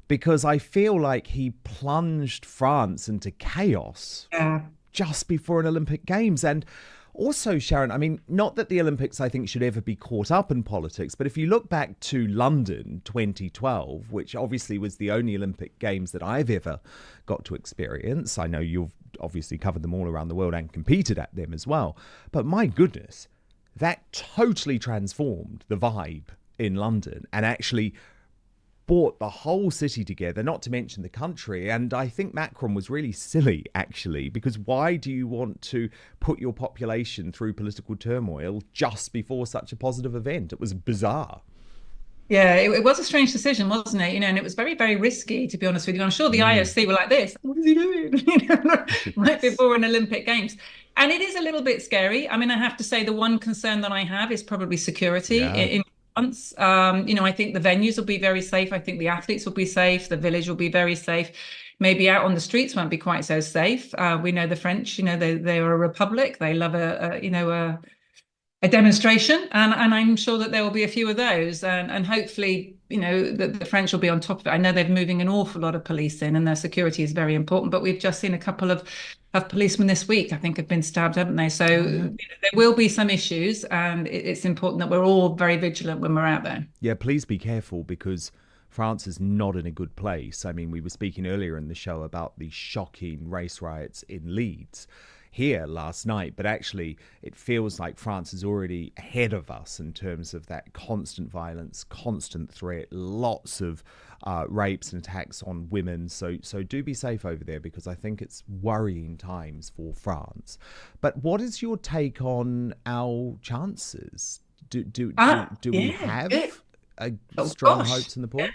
because I feel like he plunged France into chaos just before an Olympic Games. And also, Sharron, I mean, not that the Olympics, I think, should ever be caught up in politics, but if you look back to London 2012, which obviously was the only Olympic Games that I've ever got to experience, I know you've obviously covered them all around the world and competed at them as well, but my goodness, that totally transformed the vibe in London and actually brought the whole city together, not to mention the country. And I think Macron was really silly, actually, because why do you want to put your population through political turmoil just before such a positive event? It was bizarre. Yeah, it was a strange decision, wasn't it? And it was very, very risky, to be honest with you. I'm sure the IOC were like this. What is he doing? Right before an Olympic Games. And it is a little bit scary. I mean, I have to say the one concern that I have is probably security in France. I think the venues will be very safe. I think the athletes will be safe. The village will be very safe. Maybe out on the streets won't be quite so safe. We know the French, they are a republic. They love a demonstration, and I'm sure that there will be a few of those, and hopefully, the French will be on top of it. I know they're moving an awful lot of police in, and their security is very important. But we've just seen a couple of policemen this week, I think, have been stabbed, haven't they? So there will be some issues, and it's important that we're all very vigilant when we're out there. Yeah, please be careful, because France is not in a good place. I mean, we were speaking earlier in the show about the shocking race riots in Leeds here last night, but actually it feels like France is already ahead of us in terms of that constant violence, constant threat, lots of rapes and attacks on women. So do be safe over there, because I think it's worrying times for France. But what is your take on our chances? Do we have strong hopes in the pool?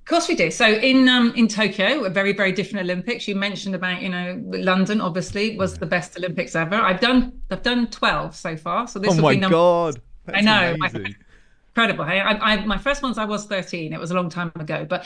Of course we do. So in Tokyo, a very, very different Olympics. You mentioned about, London obviously was the best Olympics ever. I've done 12 so far. So this will be number. Oh my God. That's amazing. Incredible. Hey, my first ones I was 13. It was a long time ago, but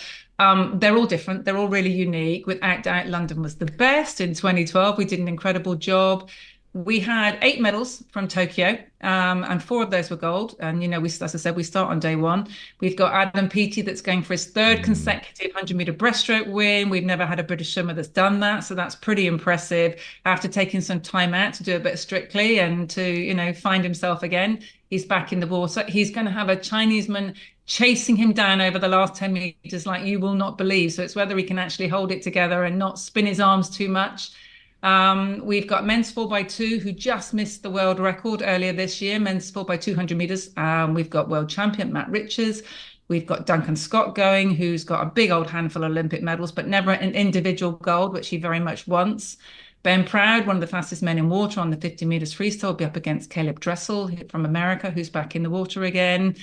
they're all different. They're all really unique. Without doubt, London was the best in 2012. We did an incredible job. We had 8 medals from Tokyo, and 4 of those were gold. And, as I said, we start on day one. We've got Adam Peaty that's going for his 3rd consecutive 100-meter breaststroke win. We've never had a British swimmer that's done that. So that's pretty impressive. After taking some time out to do a bit of Strictly and to, find himself again, he's back in the water. He's going to have a Chineseman chasing him down over the last 10 meters like you will not believe. So it's whether he can actually hold it together and not spin his arms too much. We've got men's 4x2 who just missed the world record earlier this year, men's 4x200 meters. We've got world champion Matt Richards. We've got Duncan Scott going, who's got a big old handful of Olympic medals, but never an individual gold, which he very much wants. Ben Proud, one of the fastest men in water on the 50 meters freestyle, will be up against Caleb Dressel from America, who's back in the water again.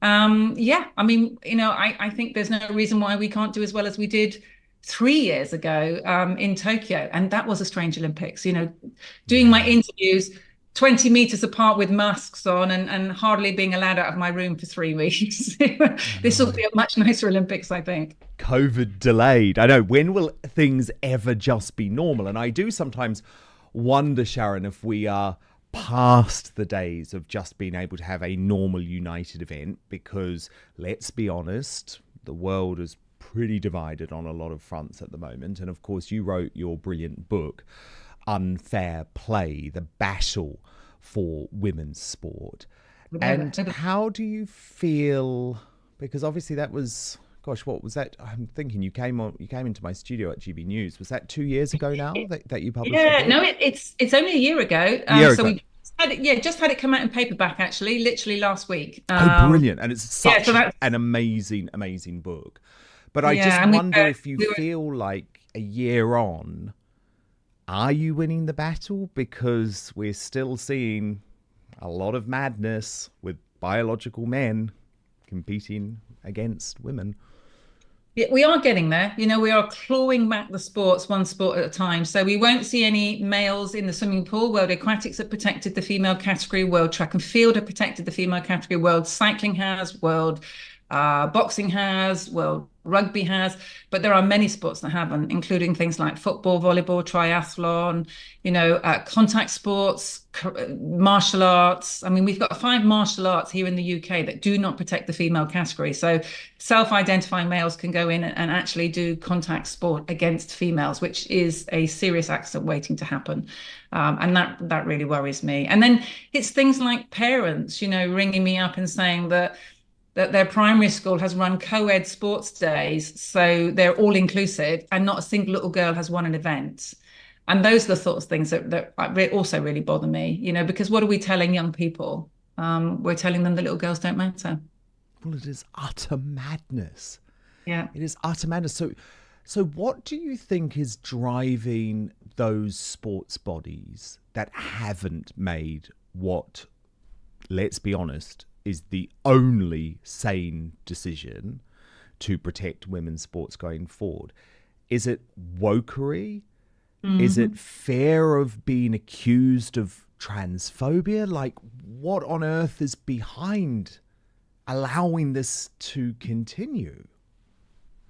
Yeah, I mean, I think there's no reason why we can't do as well as we did 3 years ago in Tokyo. And that was a strange Olympics, doing my interviews 20 meters apart with masks on and hardly being allowed out of my room for 3 weeks. This will be a much nicer Olympics, I think. COVID delayed. I know. When will things ever just be normal? And I do sometimes wonder, Sharron, if we are past the days of just being able to have a normal United event, because let's be honest, the world is pretty divided on a lot of fronts at the moment. And of course, you wrote your brilliant book, Unfair Play, the battle for women's sport. And how do you feel? Because obviously that was, gosh, what was that? I'm thinking you came into my studio at GB News. Was that 2 years ago now that you published? Yeah, no, it's only a year ago. We just had it come out in paperback, actually, literally last week. Oh, brilliant. And it's such an amazing book. But I just wonder if you feel like a year on, are you winning the battle? Because we're still seeing a lot of madness with biological men competing against women. Yeah, we are getting there. We are clawing back the sports one sport at a time. So we won't see any males in the swimming pool. World Aquatics have protected the female category. World Track and Field have protected the female category. World Cycling has. World boxing has. World Rugby has. But there are many sports that haven't, including things like football, volleyball, triathlon, contact sports, martial arts. I mean, we've got 5 martial arts here in the UK that do not protect the female category. So self-identifying males can go in and actually do contact sport against females, which is a serious accident waiting to happen. And that really worries me. And then it's things like parents, ringing me up and saying that their primary school has run co-ed sports days, so they're all inclusive, and not a single little girl has won an event. And those are the sorts of things that also really bother me, because what are we telling young people? We're telling them that little girls don't matter. Well, it is utter madness. Yeah. It is utter madness. So what do you think is driving those sports bodies that haven't made what, let's be honest, is the only sane decision to protect women's sports going forward? Is it wokery? Mm-hmm. Is it fear of being accused of transphobia? Like, what on earth is behind allowing this to continue?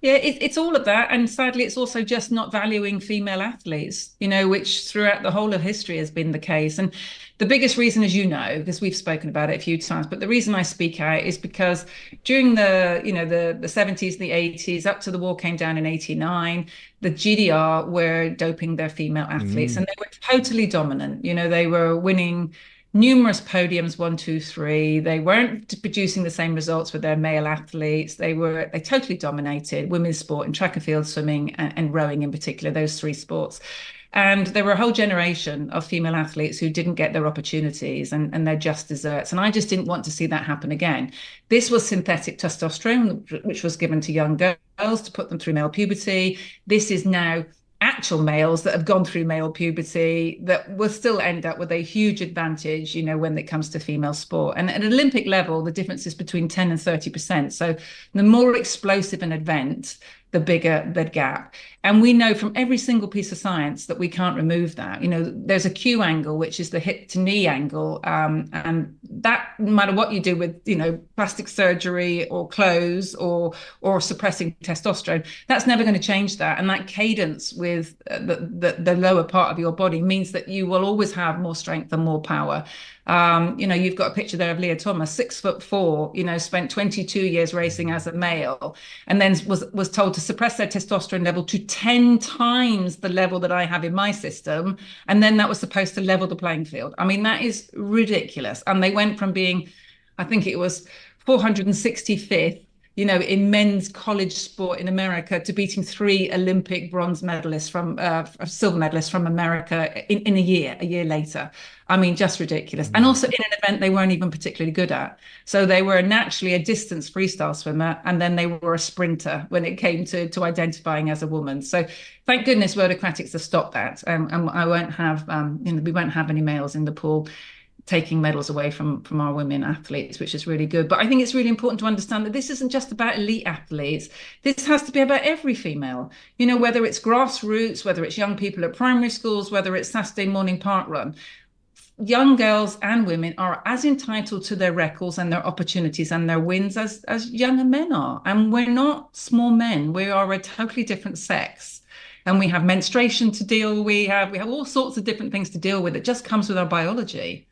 Yeah, it's all of that. And sadly, it's also just not valuing female athletes, which throughout the whole of history has been the case. And the biggest reason, as you know, because we've spoken about it a few times, but the reason I speak out is because during the 70s, the 80s, up to the wall came down in 89, the GDR were doping their female athletes and they were totally dominant. They were winning numerous podiums, 1, 2, 3. They weren't producing the same results with their male athletes. They totally dominated women's sport in track and field, swimming and rowing in particular, those 3 sports. And there were a whole generation of female athletes who didn't get their opportunities and they're just desserts. And I just didn't want to see that happen again. This was synthetic testosterone, which was given to young girls to put them through male puberty. This is now actual males that have gone through male puberty that will still end up with a huge advantage, when it comes to female sport. And at an Olympic level, the difference is between 10 and 30%. So the more explosive an event, the bigger the gap. And we know from every single piece of science that we can't remove that. There's a Q angle, which is the hip to knee angle. And that, no matter what you do with, plastic surgery or clothes or suppressing testosterone, that's never going to change that. And that cadence with the lower part of your body means that you will always have more strength and more power. You've got a picture there of Leah Thomas, 6'4", spent 22 years racing as a male, and then was told to suppress their testosterone level to 10 times the level that I have in my system. And then that was supposed to level the playing field. I mean, that is ridiculous. And they went from being, I think it was 465th, in men's college sport in America to beating 3 Olympic bronze medalists silver medalists from America in a year later. I mean, just ridiculous. And also in an event they weren't even particularly good at. So they were naturally a distance freestyle swimmer, and then they were a sprinter when it came to identifying as a woman. So thank goodness World Aquatics have stopped that. And I won't have, we won't have any males in the pool. taking medals away from our women athletes, which is really good. But I think it's really important to understand that this isn't just about elite athletes. This has to be about every female, you know, whether it's grassroots, whether it's young people at primary schools, whether it's Saturday morning park run. Young girls and women are as entitled to their records and their opportunities and their wins as younger men are. And we're not small men. We are a totally different sex. And we have menstruation to deal. We have all sorts of different things to deal with. It just comes with our biology.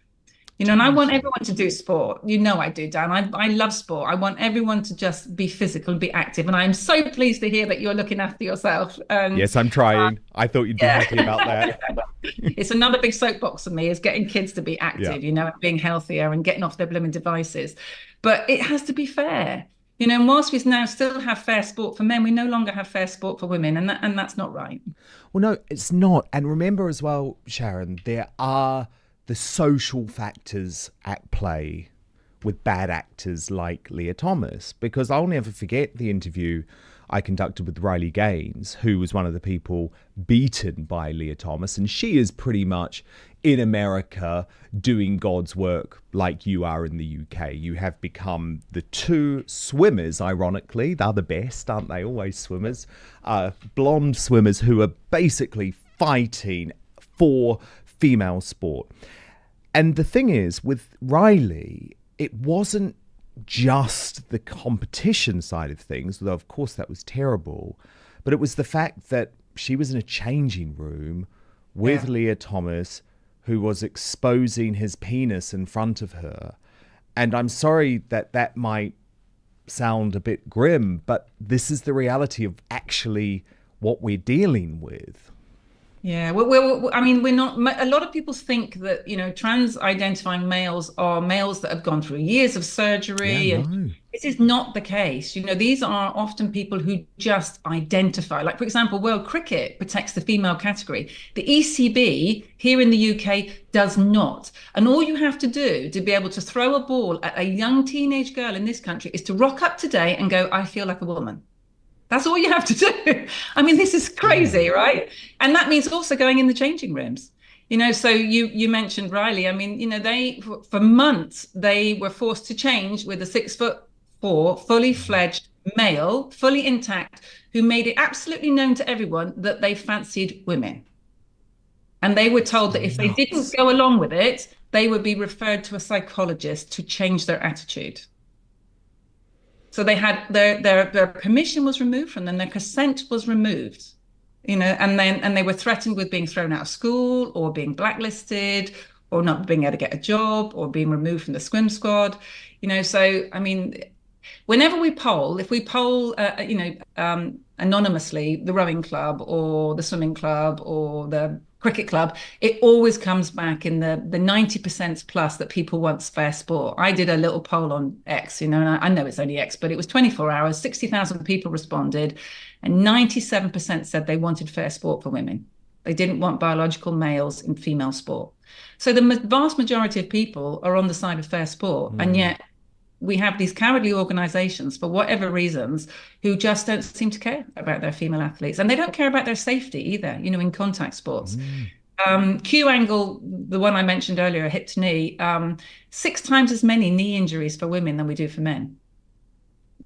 You know, and I want everyone to do sport. You know I do, Dan. I love sport. I want everyone to just be physical and be active. And I'm so pleased to hear that you're looking after yourself. Yes, I'm trying. I thought you'd be happy about that. It's another big soapbox for me, is getting kids to be active, you know, being healthier and getting off their blooming devices. But it has to be fair. You know, and whilst we now still have fair sport for men, we no longer have fair sport for women. And that's not right. Well, no, it's not. And remember as well, Sharron, there are the social factors at play with bad actors like Leah Thomas, because I'll never forget the interview I conducted with Riley Gaines, who was one of the people beaten by Leah Thomas, and she is pretty much in America doing God's work like you are in the UK. You have become the two swimmers, ironically, they're the best, aren't they? Always swimmers, blonde swimmers who are basically fighting for female sport. And the thing is, with Riley, it wasn't just the competition side of things, though of course that was terrible, but it was the fact that she was in a changing room with Leah Thomas, who was exposing his penis in front of her. And I'm sorry that might sound a bit grim, but this is the reality of actually what we're dealing with. Yeah, well, I mean, we're not. A lot of people think that, you know, trans-identifying males are males that have gone through years of surgery. And this is not the case. You know, these are often people who just identify. Like, for example, World Cricket protects the female category. The ECB here in the UK does not. And all you have to do to be able to throw a ball at a young teenage girl in this country is to rock up today and go, I feel like a woman. That's all you have to do. I mean, this is crazy, right? And that means also going in the changing rooms. You know, so you mentioned Riley. I mean, you know, they, for months, they were forced to change with a 6'4", fully fledged male, fully intact, who made it absolutely known to everyone that they fancied women. And they were told that if they didn't go along with it, they would be referred to a psychologist to change their attitude. So they had their permission was removed from them, their consent was removed, you know, and they were threatened with being thrown out of school or being blacklisted or not being able to get a job or being removed from the swim squad, you know. So, I mean, whenever we poll, if we poll, anonymously, the rowing club or the swimming club or the cricket club, it always comes back in the 90% plus that people want fair sport. I did a little poll on X, you know, and I know it's only X, but it was 24 hours, 60,000 people responded, and 97% said they wanted fair sport for women. They didn't want biological males in female sport. So the vast majority of people are on the side of fair sport, and yet we have these cowardly organizations, for whatever reasons, who just don't seem to care about their female athletes. And they don't care about their safety either, you know, in contact sports. Q angle, the one I mentioned earlier, hip to knee, 6 times as many knee injuries for women than we do for men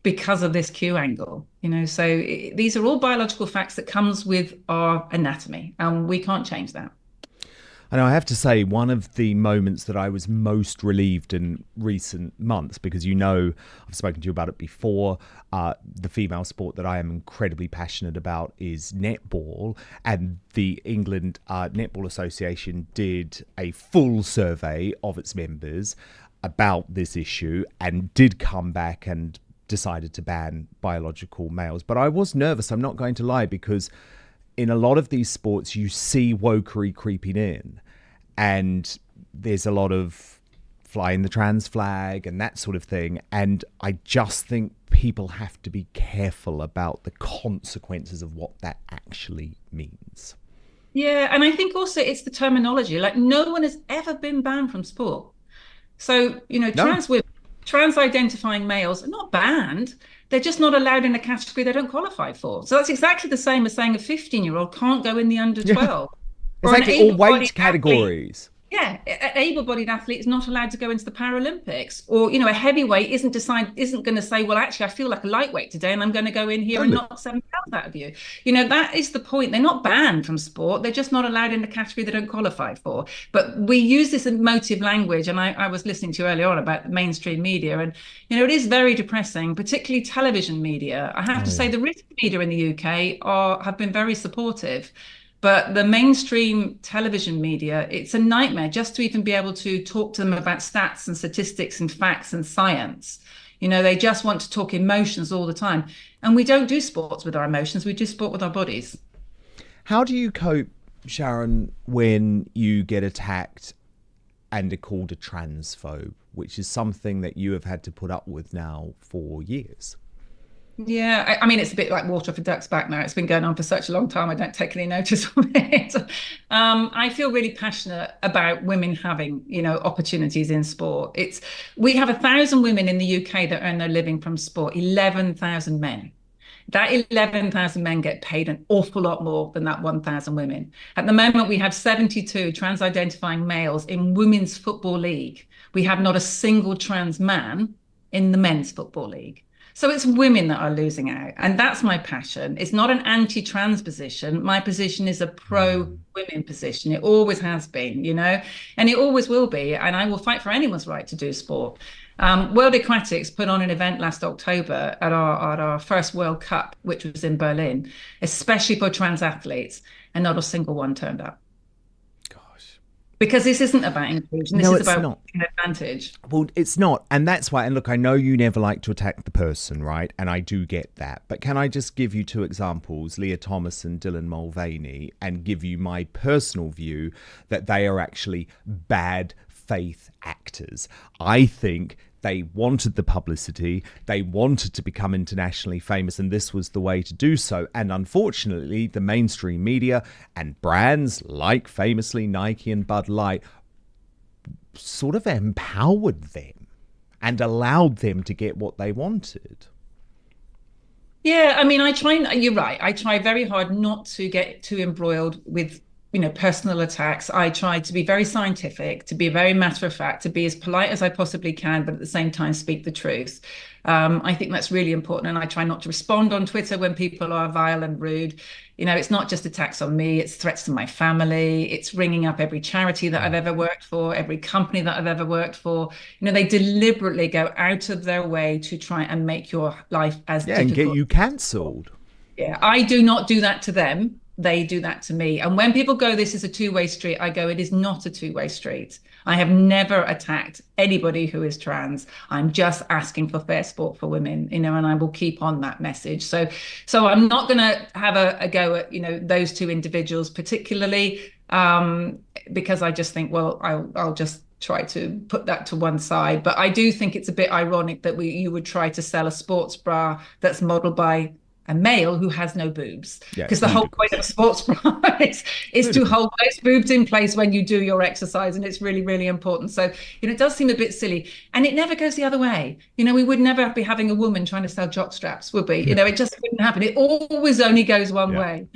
because of this Q angle, you know. So these are all biological facts that comes with our anatomy, and we can't change that. And I have to say, one of the moments that I was most relieved in recent months, because, you know, I've spoken to you about it before, the female sport that I am incredibly passionate about is netball. And the England Netball Association did a full survey of its members about this issue and did come back and decided to ban biological males. But I was nervous, I'm not going to lie, because in a lot of these sports, you see wokery creeping in, and there's a lot of flying the trans flag and that sort of thing. And I just think people have to be careful about the consequences of what that actually means. Yeah, and I think also it's the terminology. Like, no one has ever been banned from sport. So, you know, trans-identifying males are not banned. They're just not allowed in a category they don't qualify for. So that's exactly the same as saying a 15-year-old can't go in the under 12. Exactly, all weight categories. Yeah, an able-bodied athlete is not allowed to go into the Paralympics, or a heavyweight isn't going to say, well, actually, I feel like a lightweight today, and I'm going to go in here and knock 7 pounds out of you. That is the point. They're not banned from sport; they're just not allowed in the category they don't qualify for. But we use this emotive language, and I was listening to you earlier on about the mainstream media, and it is very depressing, particularly television media. I have to say, the written media in the UK have been very supportive. But the mainstream television media, it's a nightmare just to even be able to talk to them about stats and statistics and facts and science. They just want to talk emotions all the time. And we don't do sports with our emotions, we do sport with our bodies. How do you cope, Sharron, when you get attacked and are called a transphobe, which is something that you have had to put up with now for years? Yeah, I mean, it's a bit like water off a duck's back now. It's been going on for such a long time. I don't take any notice of it. I feel really passionate about women having, opportunities in sport. We have 1,000 women in the UK that earn their living from sport, 11,000 men. That 11,000 men get paid an awful lot more than that 1,000 women. At the moment, we have 72 trans-identifying males in Women's Football League. We have not a single trans man in the Men's Football League. So it's women that are losing out. And that's my passion. It's not an anti-trans position. My position is a pro-women position. It always has been, and it always will be. And I will fight for anyone's right to do sport. World Aquatics put on an event last October at our first World Cup, which was in Berlin, especially for trans athletes, and not a single one turned up. Because this isn't about inclusion. This is about an advantage. Well, it's not. And that's why. And look, I know you never like to attack the person, right? And I do get that. But can I just give you 2 examples, Leah Thomas and Dylan Mulvaney, and give you my personal view that they are actually bad faith actors? I think they wanted the publicity, they wanted to become internationally famous, and this was the way to do so. And unfortunately, the mainstream media and brands like famously Nike and Bud Light sort of empowered them and allowed them to get what they wanted. Yeah, I mean, you're right. I try very hard not to get too embroiled with personal attacks. I try to be very scientific, to be very matter of fact, to be as polite as I possibly can, but at the same time speak the truth. I think that's really important. And I try not to respond on Twitter when people are vile and rude. It's not just attacks on me, it's threats to my family. It's ringing up every charity that I've ever worked for, every company that I've ever worked for. They deliberately go out of their way to try and make your life as difficult. And get you cancelled. Yeah, I do not do that to them. They do that to me. And when people go, this is a two-way street, I go, it is not a two-way street. I have never attacked anybody who is trans. I'm just asking for fair sport for women, and I will keep on that message. So I'm not going to have a go at, those 2 individuals particularly, because I just think, well, I'll just try to put that to one side. But I do think it's a bit ironic that you would try to sell a sports bra that's modeled by a male who has no boobs, because the whole point of a sports bra is to hold those boobs in place when you do your exercise, and it's really, really important. So it does seem a bit silly, and it never goes the other way. We would never be having a woman trying to sell jock straps, would we? It just wouldn't happen. It always only goes one way.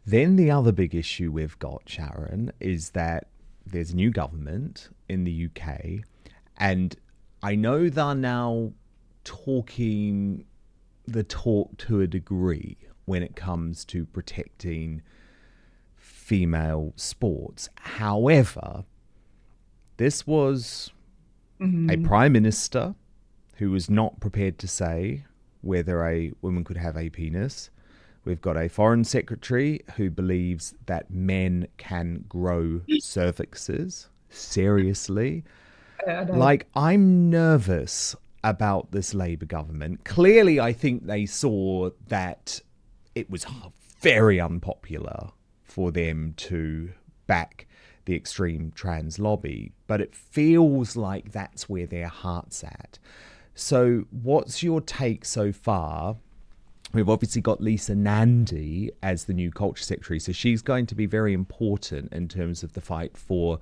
Then the other big issue we've got, Sharron, is that there's a new government in the UK, and I know they're now talking the talk to a degree when it comes to protecting female sports. However, this was a prime minister who was not prepared to say whether a woman could have a penis. We've got a foreign secretary who believes that men can grow cervixes. Seriously. I'm nervous about this Labour government. Clearly, I think they saw that it was very unpopular for them to back the extreme trans lobby, but it feels like that's where their heart's at. So what's your take so far? We've obviously got Lisa Nandy as the new culture secretary, so she's going to be very important in terms of the fight for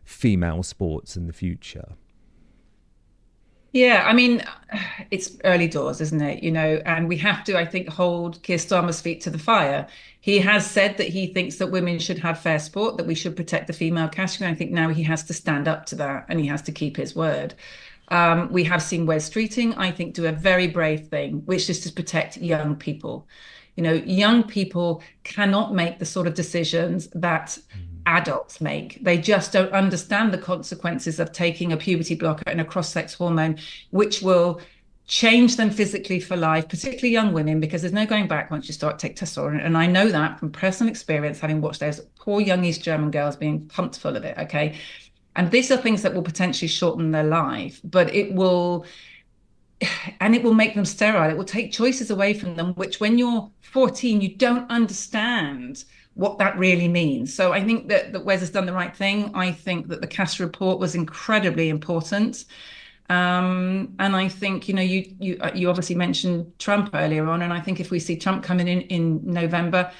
female sports in the future. Yeah, I mean, it's early doors, isn't it? And we have to, I think, hold Keir Starmer's feet to the fire. He has said that he thinks that women should have fair sport, that we should protect the female category. I think now he has to stand up to that and he has to keep his word. We have seen Wes Streeting, I think, do a very brave thing, which is to protect young people. Young people cannot make the sort of decisions that adults make. They just don't understand the consequences of taking a puberty blocker and a cross-sex hormone, which will change them physically for life, particularly young women, because there's no going back once you start to take testosterone. And I know that from personal experience, having watched those poor young East German girls being pumped full of it, okay? And these are things that will potentially shorten their life, but it will make them sterile. It will take choices away from them, which when you're 14, you don't understand what that really means. So I think that Wes has done the right thing. I think that the Cass report was incredibly important. And I think, you obviously mentioned Trump earlier on, and I think if we see Trump coming in November,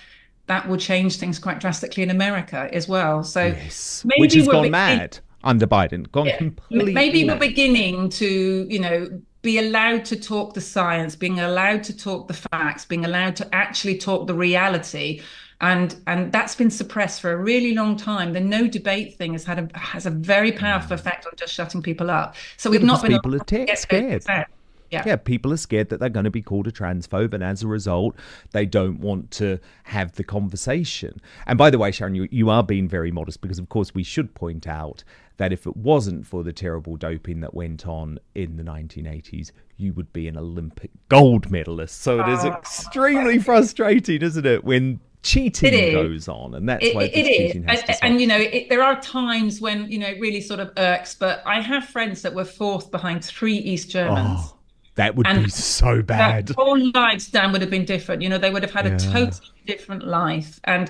that will change things quite drastically in America as well. So yes. Maybe which has gone mad under Biden, completely maybe mad. We're beginning to, be allowed to talk the science, being allowed to talk the facts, being allowed to actually talk the reality. And that's been suppressed for a really long time. The no debate thing has a very powerful effect on just shutting people up. So we've not been people are scared. Yeah, people are scared that they're going to be called a transphobe, and as a result, they don't want to have the conversation. And by the way, Sharron, you are being very modest, because of course we should point out that if it wasn't for the terrible doping that went on in the 1980s, you would be an Olympic gold medalist. So it is extremely frustrating, isn't it, when cheating goes on, and that's why cheating has to stop. And there are times when it really sort of irks, but I have friends that were fourth behind 3 East Germans. That would be so bad. Their whole lives, Dan, would have been different. They would have had a totally different life. And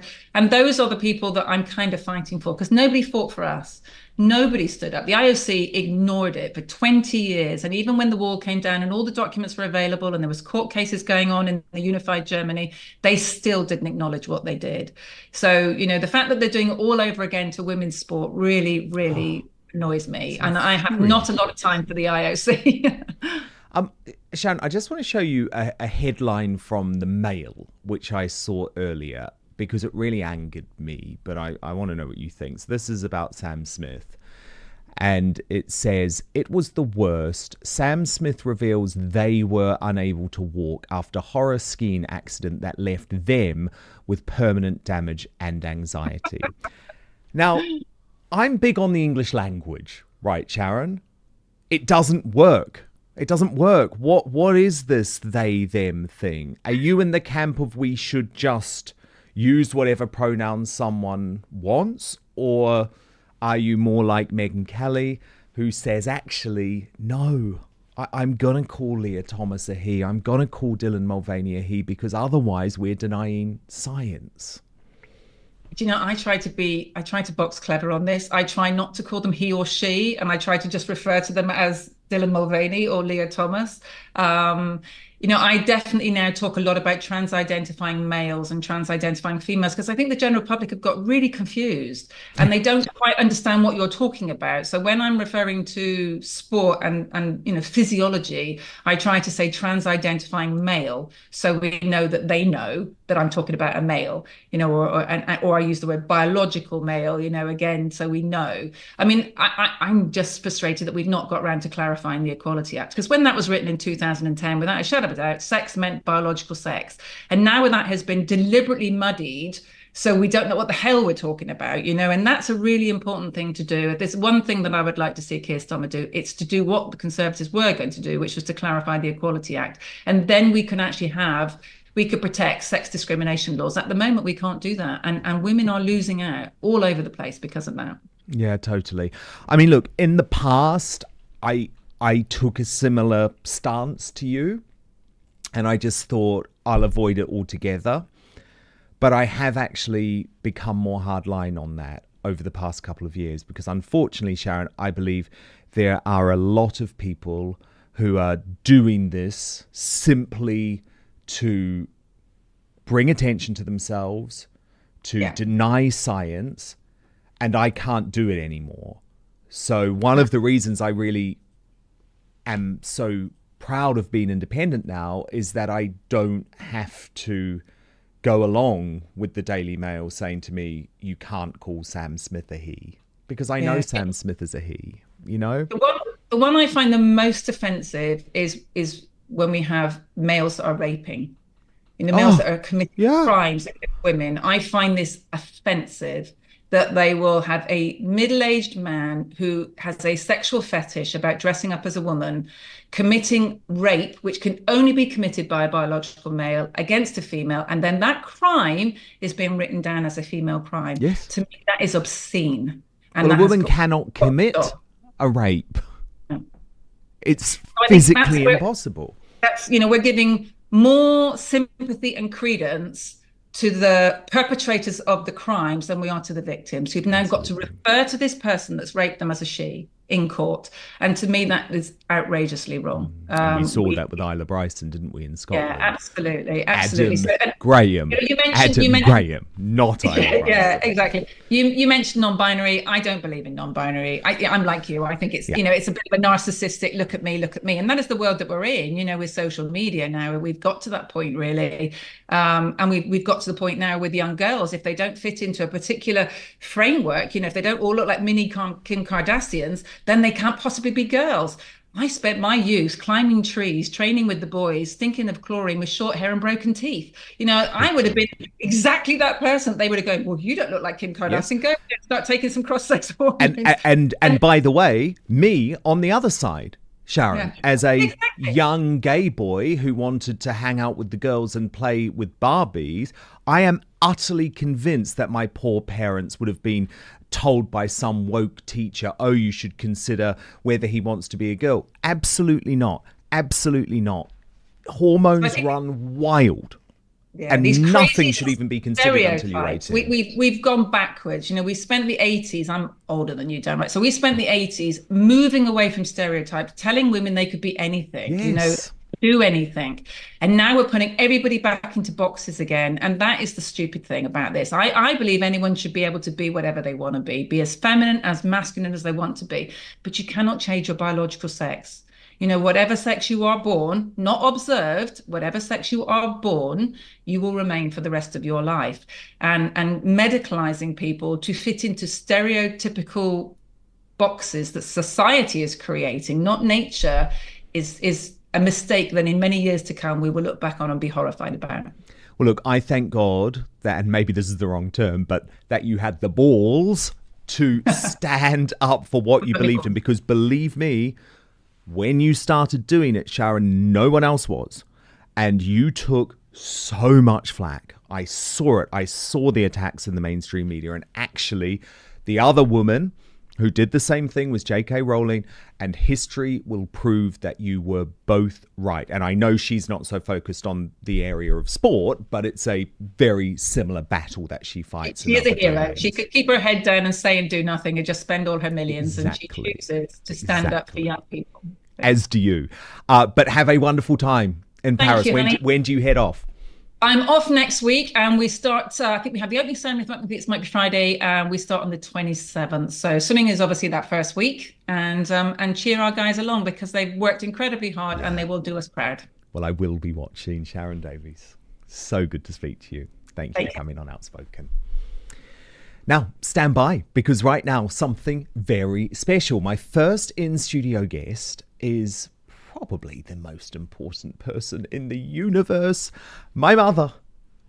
those are the people that I'm kind of fighting for, because nobody fought for us. Nobody stood up. The IOC ignored it for 20 years. And even when the wall came down and all the documents were available and there was court cases going on in the unified Germany, they still didn't acknowledge what they did. So, the fact that they're doing it all over again to women's sport really, really annoys me. And I have not a lot of time for the IOC. Sharron, I just want to show you a headline from the Mail, which I saw earlier, because it really angered me, but I want to know what you think. So this is about Sam Smith, and it says, "It was the worst. Sam Smith reveals they were unable to walk after horror skiing accident that left them with permanent damage and anxiety." Now, I'm big on the English language, right, Sharron? It doesn't work. It doesn't work. What is this they, them thing? Are you in the camp of we should just use whatever pronouns someone wants? Or are you more like Megyn Kelly, who says, actually, no, I'm going to call Leah Thomas a he. I'm going to call Dylan Mulvaney a he, because otherwise we're denying science. I try to box clever on this. I try not to call them he or she, and I try to just refer to them as Dylan Mulvaney or Leah Thomas. I definitely now talk a lot about trans-identifying males and trans-identifying females, because I think the general public have got really confused and they don't quite understand what you're talking about. So when I'm referring to sport and physiology, I try to say trans-identifying male, so we know that they know that I'm talking about a male, or I use the word biological male, again, so we know. I mean, I'm just frustrated that we've not got around to clarifying the Equality Act, because when that was written in 2010, without a shadow of a doubt, sex meant biological sex. And now that has been deliberately muddied, so we don't know what the hell we're talking about, and that's a really important thing to do. There's one thing that I would like to see Keir Starmer do. It's to do what the Conservatives were going to do, which was to clarify the Equality Act. And then we can actually we could protect sex discrimination laws. At the moment, we can't do that. And women are losing out all over the place because of that. Yeah, totally. I mean, look, in the past, I took a similar stance to you, and I just thought I'll avoid it altogether. But I have actually become more hardline on that over the past couple of years, because unfortunately, Sharron, I believe there are a lot of people who are doing this simply to bring attention to themselves, to deny science, and I can't do it anymore. So one of the reasons I really am so proud of being independent now is that I don't have to go along with the Daily Mail saying to me, you can't call Sam Smith a he, because I know Sam Smith is a he, you know? The one I find the most offensive is when we have males that are raping. Males that are committing crimes against women. I find this offensive, that they will have a middle-aged man who has a sexual fetish about dressing up as a woman, committing rape, which can only be committed by a biological male against a female, and then that crime is being written down as a female crime. Yes. To me, that is obscene. And well, a woman cannot commit a rape. No. It's physically impossible. That's, we're giving more sympathy and credence to the perpetrators of the crimes than we are to the victims, who've now got to refer to this person that's raped them as a she in court. And to me, that is outrageously wrong. And we saw that with Isla Bryson, didn't we, in Scotland? Yeah, absolutely. Adam Graham. You mentioned Graham, not Isla Bryson. Yeah, exactly. You mentioned non-binary. I don't believe in non-binary. I'm like you. I think it's, it's a bit of a narcissistic look at me. And that is the world that we're in, with social media now. We've got to that point, really. And we've got to the point now with young girls, if they don't fit into a particular framework, if they don't all look like mini Kim Kardashians, then they can't possibly be girls. I spent my youth climbing trees, training with the boys, thinking of chlorine with short hair and broken teeth. I would have been exactly that person. They would have gone, well, you don't look like Kim Kardashian. Go start taking some cross-sex hormones. And by the way, me on the other side, Sharron, as a young gay boy who wanted to hang out with the girls and play with Barbies, I am utterly convinced that my poor parents would have been told by some woke teacher, oh, you should consider whether he wants to be a girl. Absolutely not. Absolutely not. Hormones run wild. Yeah, and nothing should even be considered until you're 18. We've gone backwards. We spent the 80s, I'm older than you, Dan, right? So we spent the 80s moving away from stereotypes, telling women they could be anything, do anything. And now we're putting everybody back into boxes again. And that is the stupid thing about this. I believe anyone should be able to be whatever they want to be as feminine, as masculine as they want to be. But you cannot change your biological sex. Whatever sex you are born, not observed, whatever sex you are born, you will remain for the rest of your life. And medicalizing people to fit into stereotypical boxes that society is creating, not nature, is a mistake that in many years to come we will look back on and be horrified about. Well, look, I thank God that, and maybe this is the wrong term, but that you had the balls to stand up for what you believed in, because believe me, when you started doing it, Sharron, no one else was. And you took so much flack. I saw it. I saw the attacks in the mainstream media. And actually, the other woman who did the same thing was J.K. Rowling. And history will prove that you were both right. And I know she's not so focused on the area of sport, but it's a very similar battle that she fights. She is a hero. Domains. She could keep her head down and say and do nothing and just spend all her millions. Exactly. And she chooses to stand up for young people. As do you. But have a wonderful time in Paris. When do you head off? I'm off next week, and we start, I think we have the opening ceremony, I think it might be Friday, and we start on the 27th. So swimming is obviously that first week, and cheer our guys along, because they've worked incredibly hard and they will do us proud. Well, I will be watching. Sharron Davies, so good to speak to you. Thank you for coming on Outspoken. Now, stand by, because right now, something very special. My first in-studio guest is probably the most important person in the universe, my mother,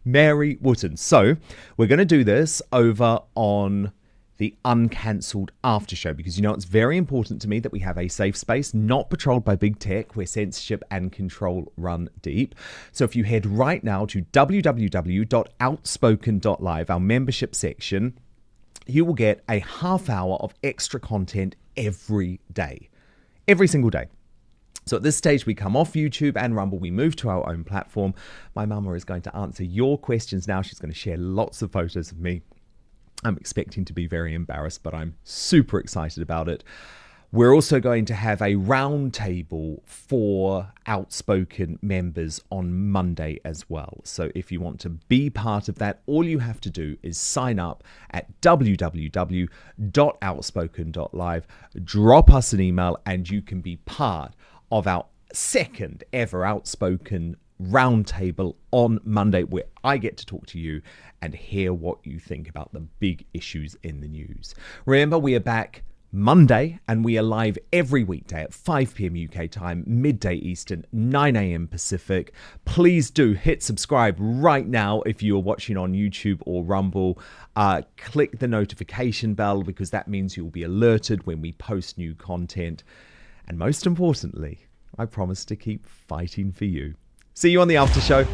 Mary Wootton. So we're going to do this over on the Uncancelled Aftershow, because it's very important to me that we have a safe space, not patrolled by big tech, where censorship and control run deep. So if you head right now to www.outspoken.live, our membership section, you will get a half hour of extra content every day, every single day. So at this stage, we come off YouTube and Rumble. We move to our own platform. My mama is going to answer your questions now. She's going to share lots of photos of me. I'm expecting to be very embarrassed, but I'm super excited about it. We're also going to have a round table for Outspoken members on Monday as well. So if you want to be part of that, all you have to do is sign up at www.outspoken.live, drop us an email, and you can be part of our second ever Outspoken roundtable on Monday, where I get to talk to you and hear what you think about the big issues in the news. Remember, we are back Monday, and we are live every weekday at 5 p.m. UK time, midday Eastern, 9 a.m. Pacific. Please do hit subscribe right now if you are watching on YouTube or Rumble. Click the notification bell, because that means you'll be alerted when we post new content. And most importantly, I promise to keep fighting for you. See you on the after show.